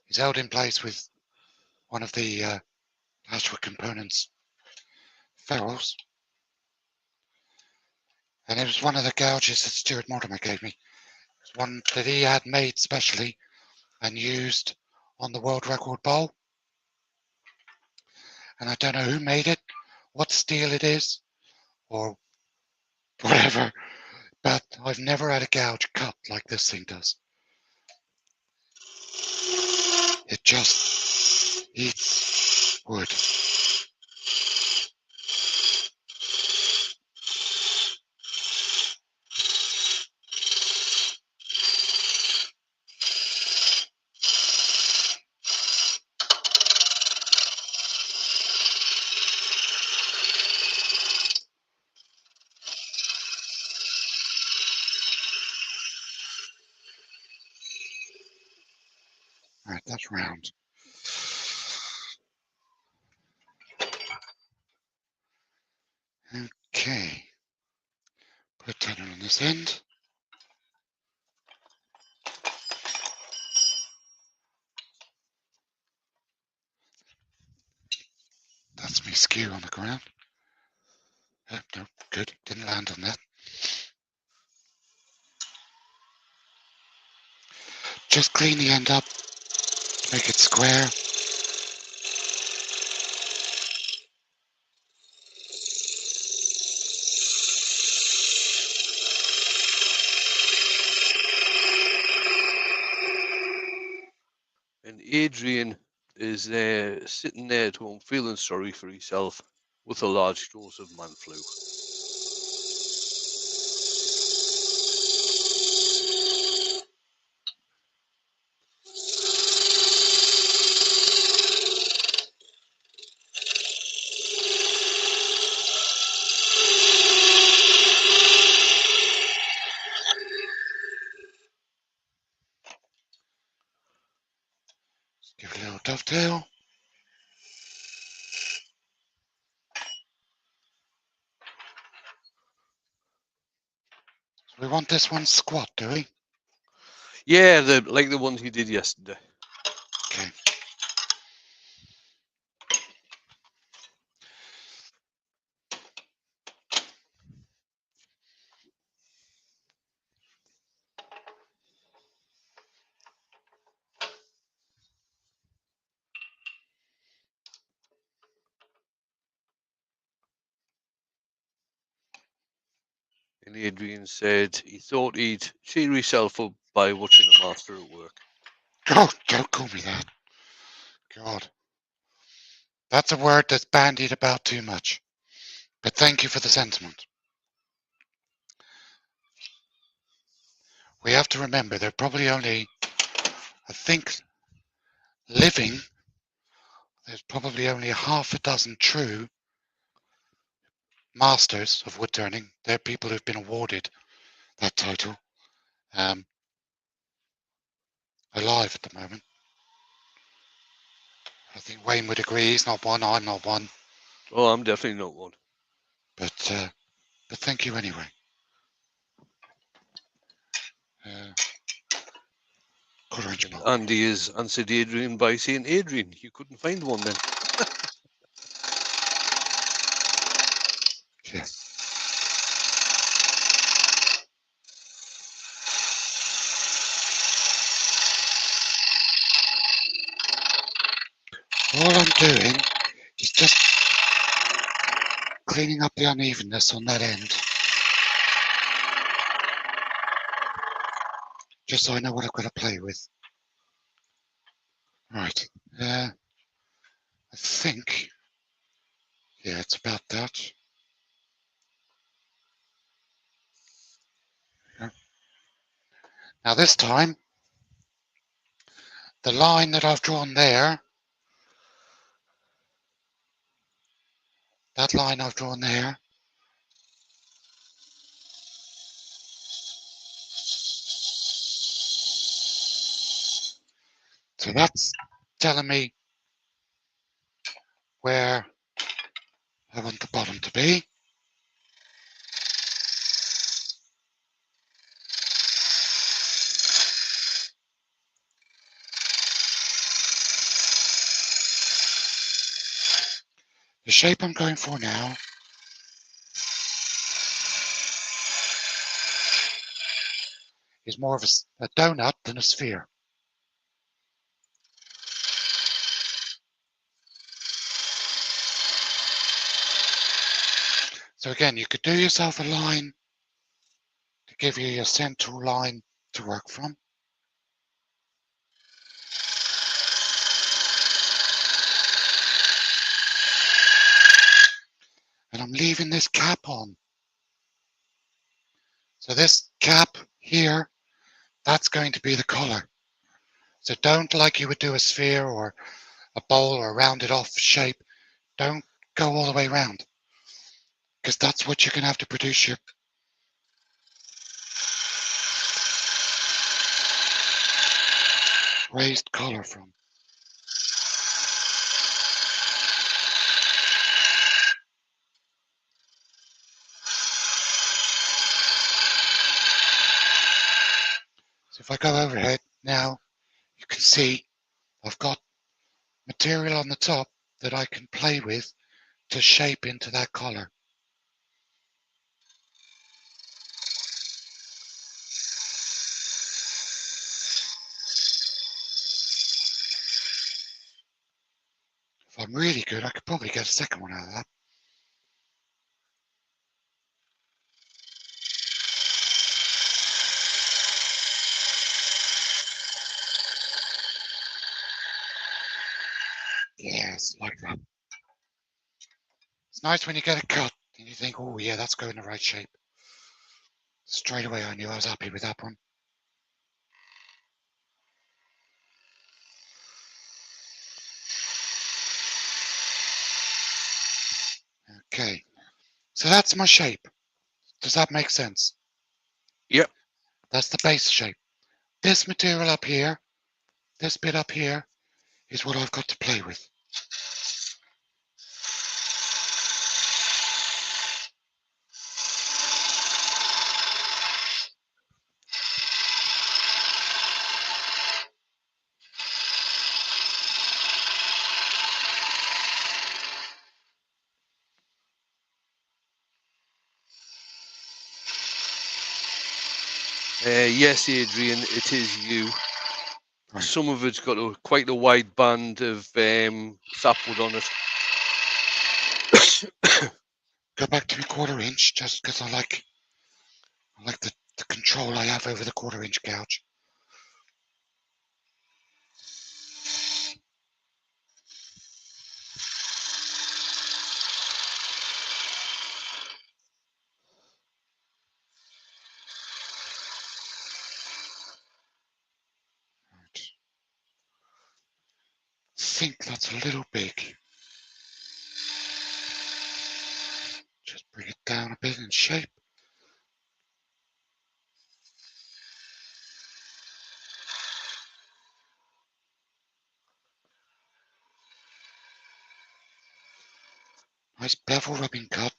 is held in place with one of the Ashwood Components ferrules, and it was one of the gouges that Stuart Mortimer gave me. It was one that he had made specially and used on the world record bowl. And I don't know who made it, what steel it is, or whatever, but I've never had a gouge cut like this thing does. It just eats wood. Right, that's round. Okay. Put a tenner on this end. That's me skew on the ground. No, good. Didn't land on that. Just clean the end up. Make it square. And Adrian is sitting there at home feeling sorry for himself with a large dose of man flu. Give it a little dovetail. So we want this one squat, do we? Yeah, like the ones he did yesterday. Okay. And Adrian said he thought he'd cheer himself up by watching a master at work. Oh, don't call me that. God. That's a word that's bandied about too much. But thank you for the sentiment. We have to remember there are probably only, I think, living, there's probably only half a dozen true masters of wood turning. They're people who've been awarded that title alive at the moment. I think Wayne would agree he's not one, I'm not one. Oh, I'm definitely not one. But thank you anyway. Andy has answered Adrian by saying, Adrian, you couldn't find one then. Yeah. All I'm doing is just cleaning up the unevenness on that end. Just so I know what I've got to play with. Right. I think, yeah, it's about that. Yeah. Now this time, the line that I've drawn there, that line I've drawn there, so that's telling me where I want the bottom to be. shape I'm going for now is more of a donut than a sphere. So again, you could do yourself a line to give you your central line to work from. And I'm leaving this cap on. So this cap here, that's going to be the collar. So don't, like you would do a sphere or a bowl or a rounded off shape, don't go all the way around, because that's what you're going to have to produce your raised collar from. So if I go overhead now, you can see I've got material on the top that I can play with to shape into that collar. If I'm really good, I could probably get a second one out of that. Yes, like that. It's nice when you get a cut and you think, oh yeah, that's going the right shape. Straight away I knew I was happy with that one. Okay, so that's my shape. Does that make sense? Yep. That's the base shape. This material up here, this bit up here, is what I've got to play with. Yes, Adrian, it is you. Right. Some of it's got quite a wide band of sapwood on it. Go back to my 1/4 inch, just because I like the control I have over the 1/4 inch gouge. Right. I think that's a little big. Just bring it down a bit in shape. Nice bevel rubbing cut.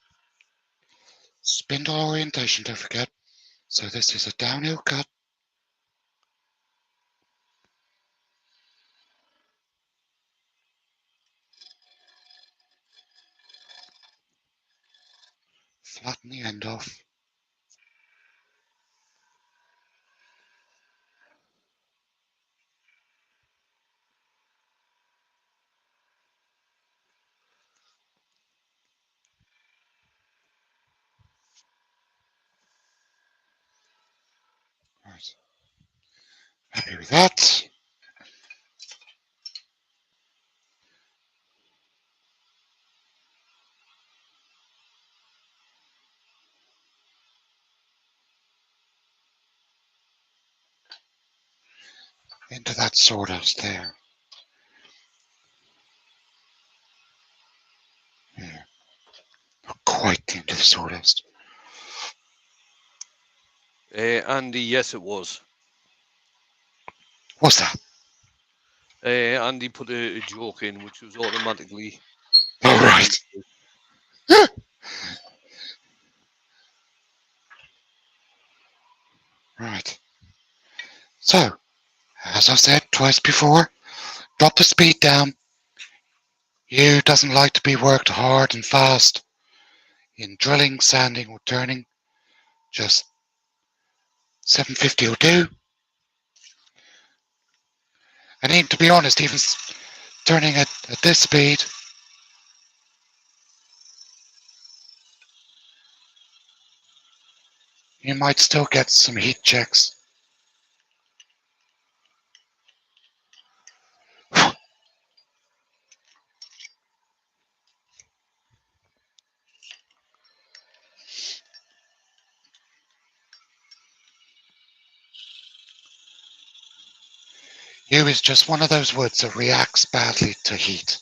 Spindle orientation, don't forget. So this is a downhill cut. Flatten the end off. Right. Happy with that. Into that sawdust there. Yeah. Not quite into the sawdust. Andy, yes, it was. What's that? Andy put a joke in, which was automatically. All right. Right. So, as I said twice before, drop the speed down. You doesn't like to be worked hard and fast in drilling, sanding, or turning. Just 750 will do. And even to be honest, even turning at this speed, you might still get some heat checks. Yew is just one of those woods that reacts badly to heat.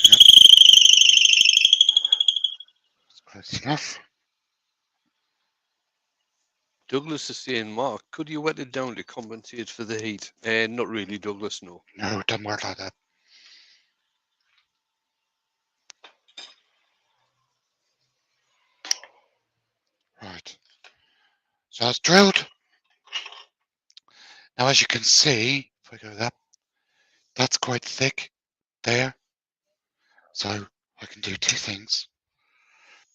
Yep, close enough. Douglas is saying, Mark, could you wet it down to compensate for the heat? Not really, Douglas, no. No, it doesn't work like that. Right. So it's drilled. Now, as you can see, if I go that, that's quite thick there. So I can do two things.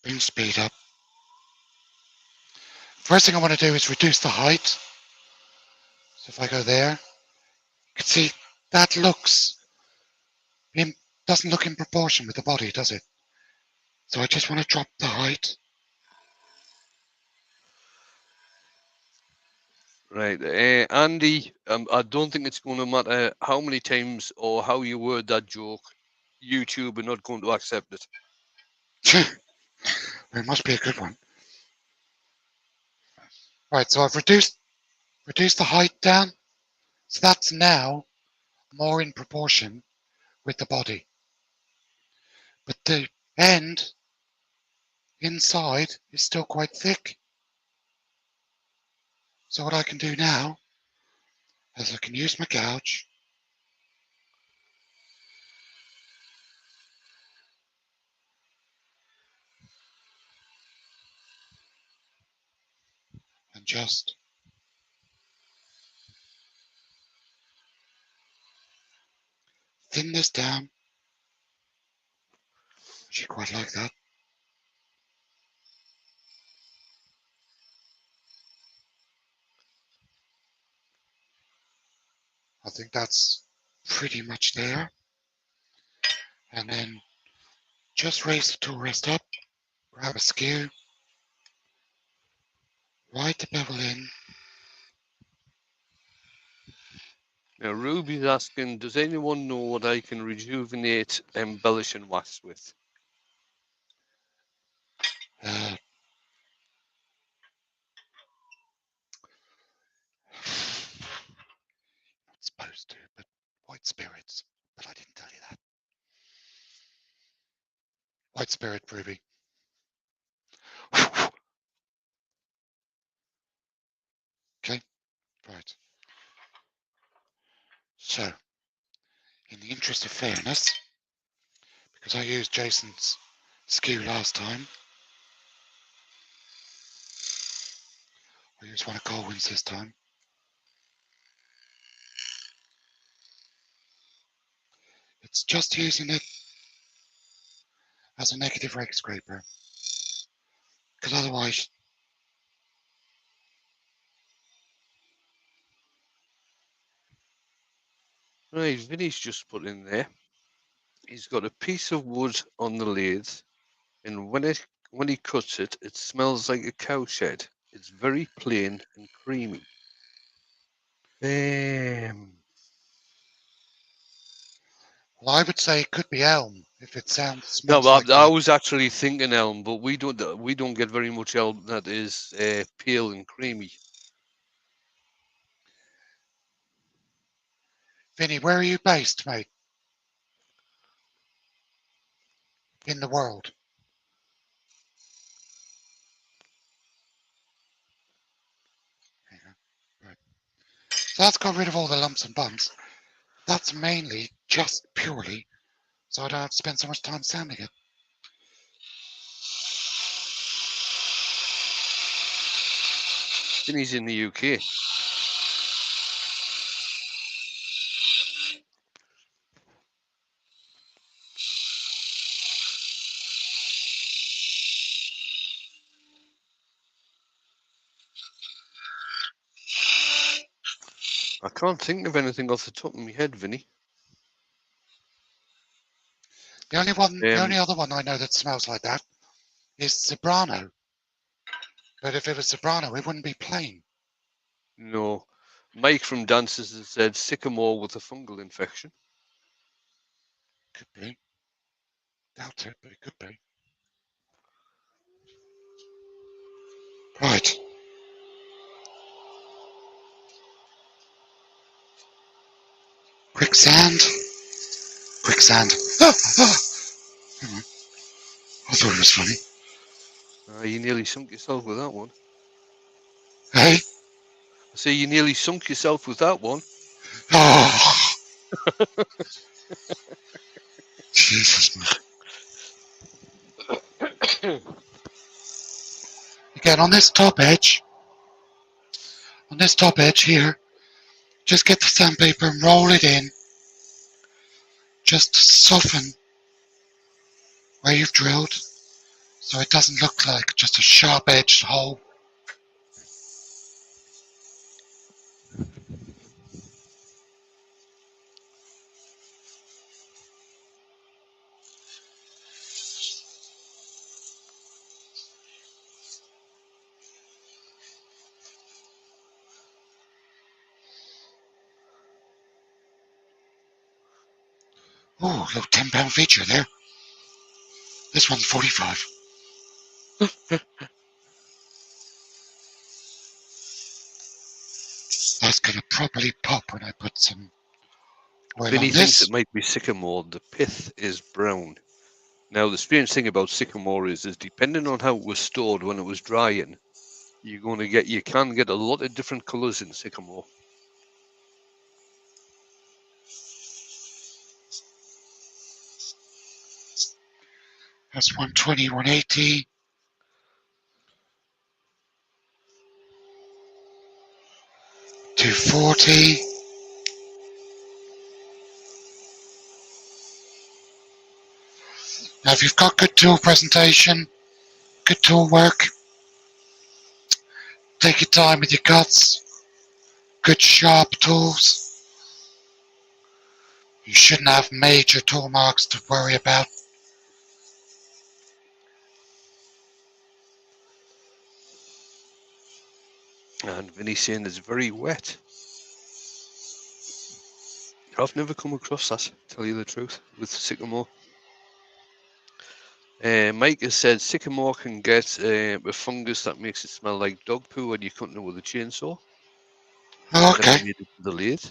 Bring speed up. First thing I want to do is reduce the height. So if I go there, you can see that doesn't look in proportion with the body, does it? So I just want to drop the height. Right. Andy, I don't think it's going to matter how many times or how you word that joke. YouTube are not going to accept it. It must be a good one. Right, so I've reduced the height down. So that's now more in proportion with the body. But the end inside is still quite thick. So what I can do now is I can use my gouge and just thin this down. She quite like that. I think that's pretty much there. And then just raise the tool rest up, grab a skew, ride the bevel in. Now, Ruby's asking, does anyone know what I can rejuvenate embellish and wax with? Not supposed to, but white spirits. But I didn't tell you that. White spirit, Ruby. Okay, right. So, in the interest of fairness, because I used Jason's skew last time, I used one of Colwyn's this time. It's just using it as a negative rake scraper, because otherwise, Right, Vinny's just put in there. He's got a piece of wood on the lathe, and when he cuts it, it smells like a cow shed. It's very plain and creamy. well, I would say it could be elm if it No, smells like I that. was actually thinking elm, but we don't get very much elm that is pale and creamy. Vinny, where are you based, mate? in the world. Right. So that's got rid of all the lumps and bumps. That's mainly just purely so I don't have to spend so much time sanding it. Vinny's in the UK. I can't think of anything off the top of my head, Vinny. The only other one I know that smells like that is Zebrano. But if it was Zebrano, it wouldn't be plain. No. Mike from Dances has said sycamore with a fungal infection. Could be. Doubt it, but it could be. Right. Quicksand. Quicksand. Ah, ah. I thought it was funny. You nearly sunk yourself with that one. Hey? I say you nearly sunk yourself with that one. Oh. Jesus, man. Again, on this top edge here, just get the sandpaper and roll it in. Just to soften where you've drilled so it doesn't look like just a sharp-edged hole. Oh, little £10 feature there. This one's 45. That's going to properly pop when I put some oil Vinny on thinks this. it might be sycamore. The pith is brown. Now, the strange thing about sycamore is depending on how it was stored when it was drying, you can get a lot of different colours in sycamore. That's 120, 180. 240. Now, if you've got good tool presentation, good tool work, take your time with your cuts, good sharp tools, you shouldn't have major tool marks to worry about. And Vinny's saying it's very wet. I've never come across that, to tell you the truth, with sycamore. Mike has said sycamore can get a fungus that makes it smell like dog poo when you're cutting it with a chainsaw. Oh, Never okay. made it to the lathe.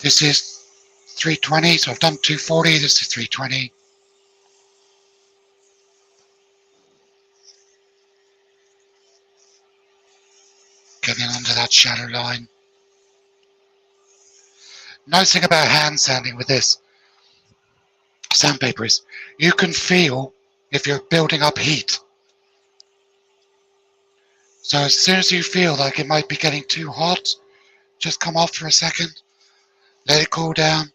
This is 320, so I've done 240. This is 320. Getting under that shadow line. Nice thing about hand sanding with this sandpaper is you can feel if you're building up heat. So as soon as you feel like it might be getting too hot, just come off for a second, let it cool down,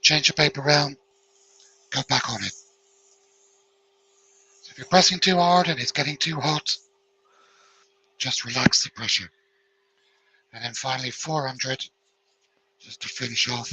change your paper around, go back on it. So if you're pressing too hard and it's getting too hot, just relax the pressure. And then finally 400, just to finish off.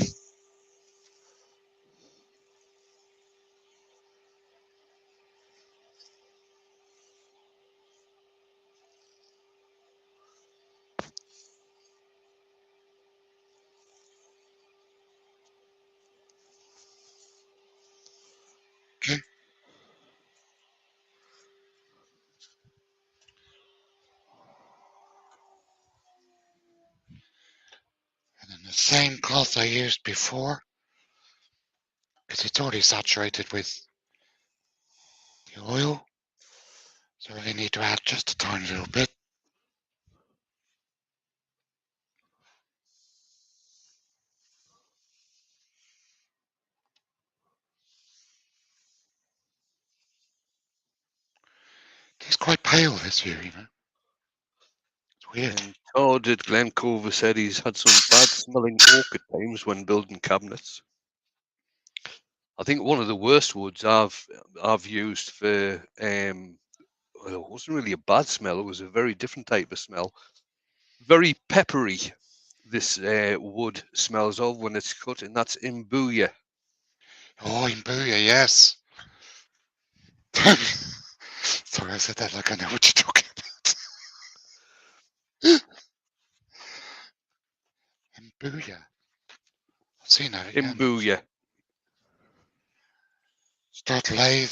Okay. And then the same cloth I used before, because it's already saturated with the oil. So I only need to add just a tiny little bit. He's quite pale this year, you know. It's weird. And Todd at Glencover said he's had some bad smelling oak at times when building cabinets. I think one of the worst woods I've used for well, it wasn't really a bad smell. It was a very different type of smell, very peppery. This wood smells of when it's cut, and that's imbuya. Oh, Imbuya, yes. Sorry, I said that like I know what you're talking about. Imbuya. I've seen that, yeah. Imbuya. Start the lathe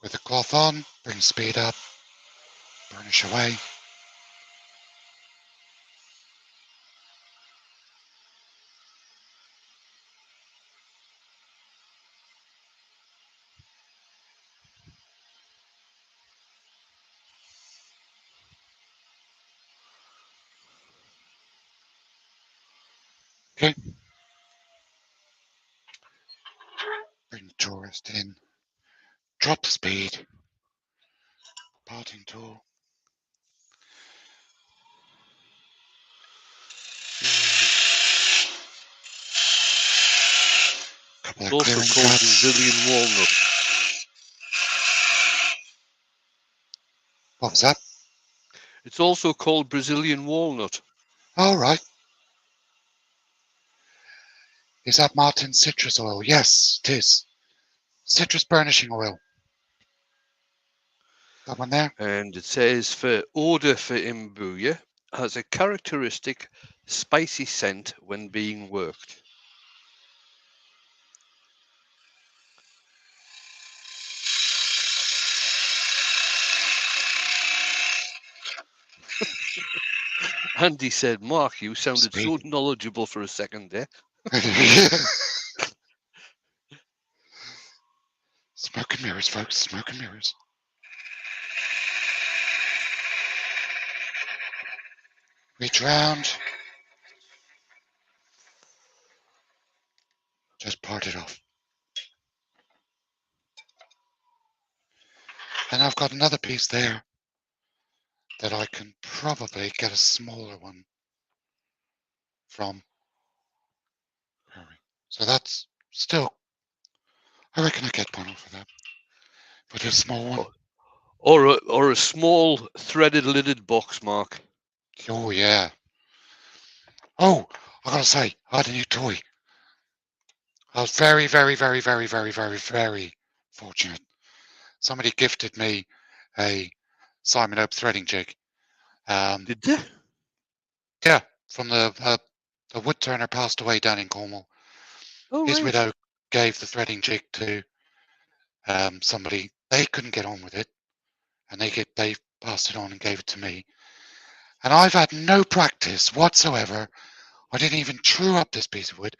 with the cloth on, bring speed up, burnish away. Okay. Bring the tourist in. Drop the speed. Parting tool. Couple It's of also clearing called cuts. Brazilian walnut. What was that? It's also called Brazilian walnut. All right. Is that Martin's citrus oil? Yes, it is. Citrus burnishing oil. That one there? And it says for odor for imbuya has a characteristic spicy scent when being worked. Andy said, Mark, you sounded Speed. so knowledgeable for a second there. Smoke and mirrors, folks. Smoke and mirrors. Reach round. Just part it off. And I've got another piece there that I can probably get a smaller one from. So that's still, I reckon I get one off of that. But a small one. Or a small threaded lidded box, Mark. Oh, yeah. Oh, I gotta say, I had a new toy. I was very, very, very, very, very, very, very fortunate. Somebody gifted me a Simon Oak threading jig. Did they? Yeah, from the Woodturner passed away down in Cornwall. Oh, His right. widow gave the threading jig to somebody. They couldn't get on with it, and they passed it on and gave it to me. And I've had no practice whatsoever. I didn't even true up this piece of wood.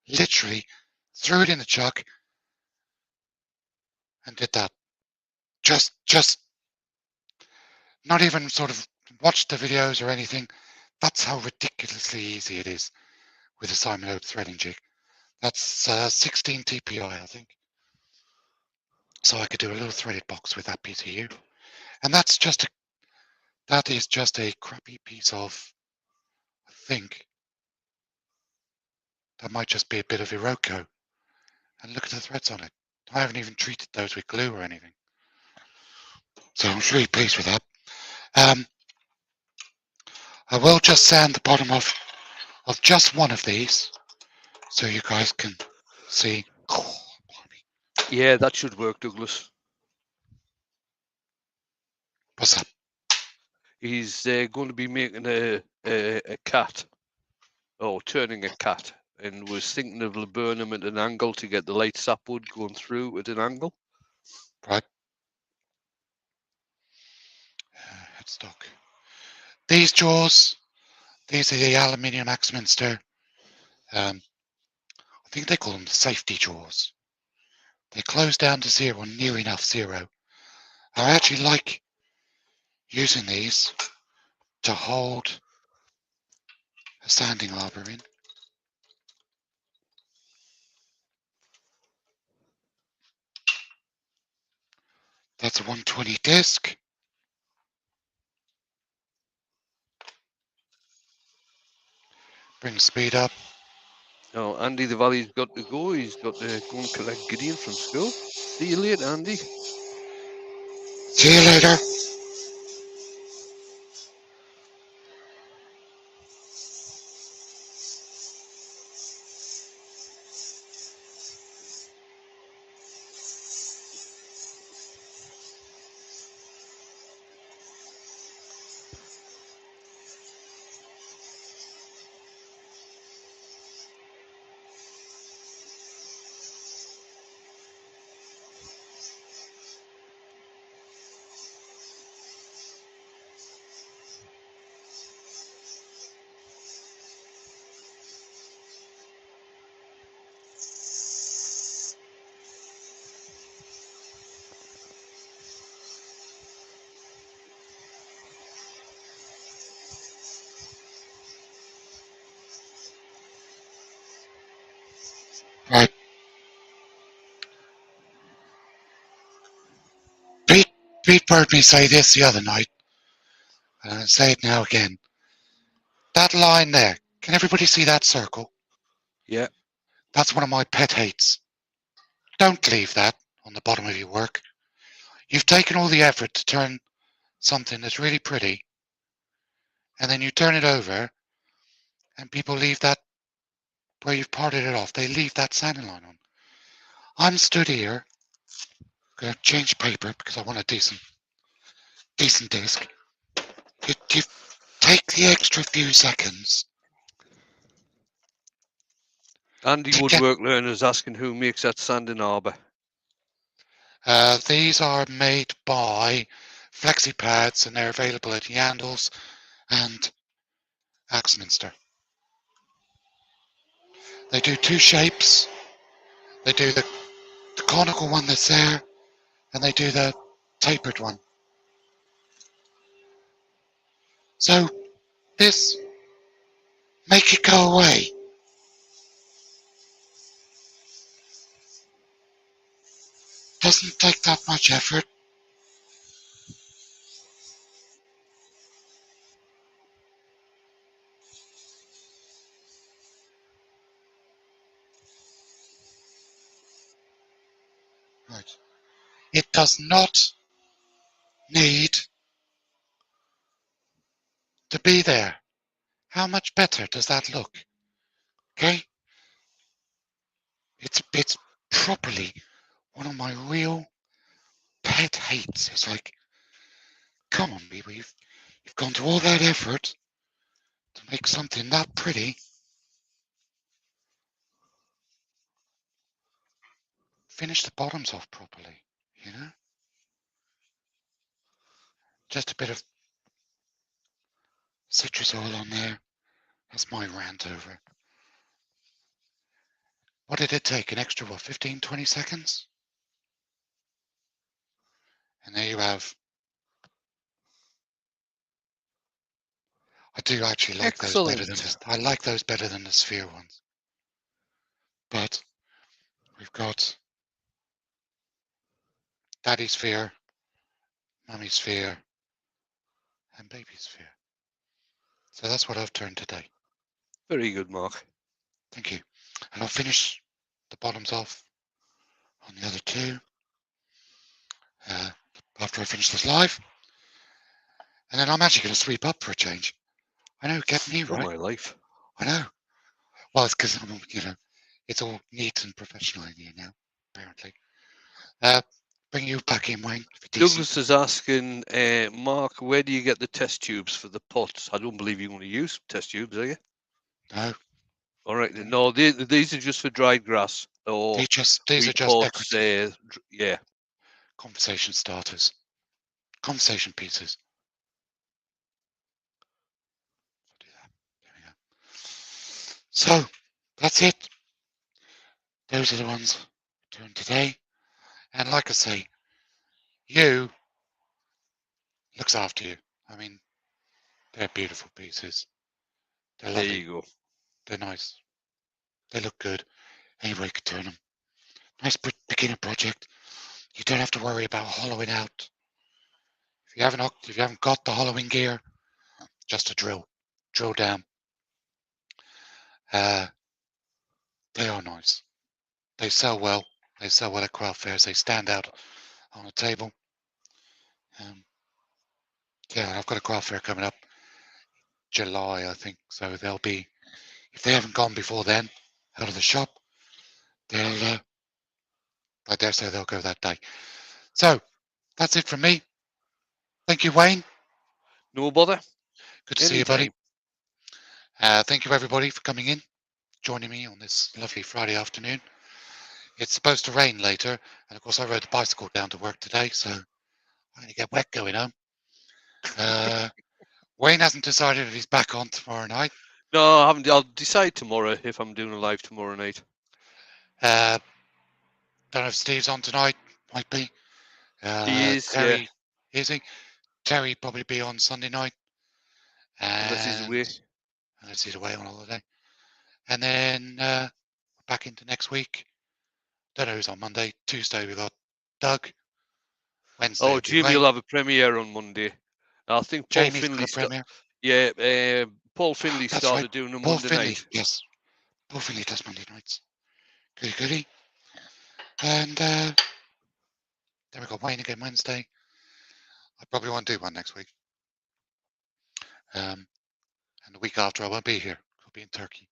Literally threw it in the chuck and did that. Just not even sort of watched the videos or anything. That's how ridiculously easy it is with a Simon Oak threading jig. That's 16 TPI, I think. So I could do a little threaded box with that piece here. And that is just a crappy piece of, I think, that might just be a bit of Iroko. And look at the threads on it. I haven't even treated those with glue or anything. So I'm really pleased with that. I will just sand the bottom of just one of these so you guys can see. Oh, Yeah, that should work, Douglas. what's that? He's going to be making a cat, or turning a cat, and was thinking of burning him at an angle to get the light sapwood going through at an angle. Right. Headstock. These jaws, these are the aluminium Axminster. I think they call them the safety jaws. They close down to zero, near enough zero. I actually like using these to hold a sanding arbor in. That's a 120 disc. Bring speed up. Oh, Andy the Valley's got to go. He's got to go and collect Gideon from school. See you later, Andy. See you later. Right. Pete, Pete heard me say this the other night, and I'll say it now again. That line there, can everybody see that circle? Yeah. That's one of my pet hates. Don't leave that on the bottom of your work. You've taken all the effort to turn something that's really pretty, and then you turn it over, and people leave that where you've parted it off. They leave that sanding line on. I'm stood here, gonna change paper because I want a decent disc. You take the extra few seconds Andy to get. Woodwork Learner's asking who makes that sanding arbor. These are made by FlexiPads, and they're available at Yandles and Axminster. They do two shapes. They do the conical one that's there, and they do the tapered one. So this, make it go away. Doesn't take that much effort. Right. It does not need to be there. How much better does that look? Okay? It's properly one of my real pet hates. It's like, come on, people, you've gone to all that effort to make something that pretty. Finish the bottoms off properly, you know? Just a bit of citrus oil on there. That's my rant over it. What did it take? An extra, what, 15, 20 seconds? And there you have. I do actually like those better than Excellent. this. I like those better than the sphere ones. But we've got Daddy Sphere, Mummy Sphere, and Baby Sphere. So that's what I've turned today. Very good, Mark. Thank you. And I'll finish the bottoms off on the other two after I finish this live. And then I'm actually going to sweep up for a change. I know, get me Oh, right. my life. I know. Well, it's because I'm, it's all neat and professional in here now, apparently. Bring you back in, Wayne. Douglas is asking, Mark, where do you get the test tubes for the pots? I don't believe you're going to use test tubes, are you? No. All right. No, these are just for dried grass or These are wheat just pots. decorative. Yeah. Conversation starters. Conversation pieces. I'll do that. There we go. So, that's it. Those are the ones turned today. And like I say, you looks after you. I mean, they're beautiful pieces. They're There lovely. you go. They're nice. They look good. Anybody could turn them. Nice beginner project. You don't have to worry about hollowing out. If you haven't got the hollowing gear, just a drill down. Uh, they are nice. They sell well. They sell well at craft fairs. They stand out on a table. Um, yeah, I've got a craft fair coming up July, I think. So they'll be, if they haven't gone before then, out of the shop, they'll, I dare say they'll go that day. So that's it from me. Thank you, Wayne. No bother. Good to see you, buddy. Anytime. Thank you, everybody, for coming in, joining me on this lovely Friday afternoon. It's supposed to rain later, and of course, I rode the bicycle down to work today, so I'm going to get wet going home. Uh, Wayne hasn't decided if he's back on tomorrow night. No, I haven't. I'll decide tomorrow if I'm doing a live tomorrow night. Uh, don't know if Steve's on tonight. Might be. He is, yeah, Terry, is he? Terry probably be on Sunday night, unless he's and away. unless he's away on holiday, and then back into next week. Don't know who's on Monday. Tuesday we got Doug. Wednesday Oh, will be Jamie will Wayne. have a premiere on Monday. I think Paul Jamie's got Finley a premiere. Yeah, Paul Finley That's right. started doing a Paul Monday Finley. night. Yes, Paul Finley does Monday nights. Goody goody. And then we got Wayne again Wednesday. I probably won't do one next week. And the week after I won't be here. I'll be in Turkey.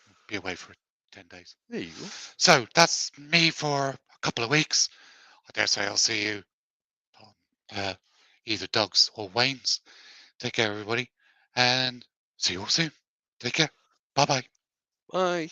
I'll be away for 10 days. There you go. So that's me for a couple of weeks. I dare say I'll see you on either Doug's or Wayne's. Take care, everybody, and see you all soon. Take care. Bye bye. Bye.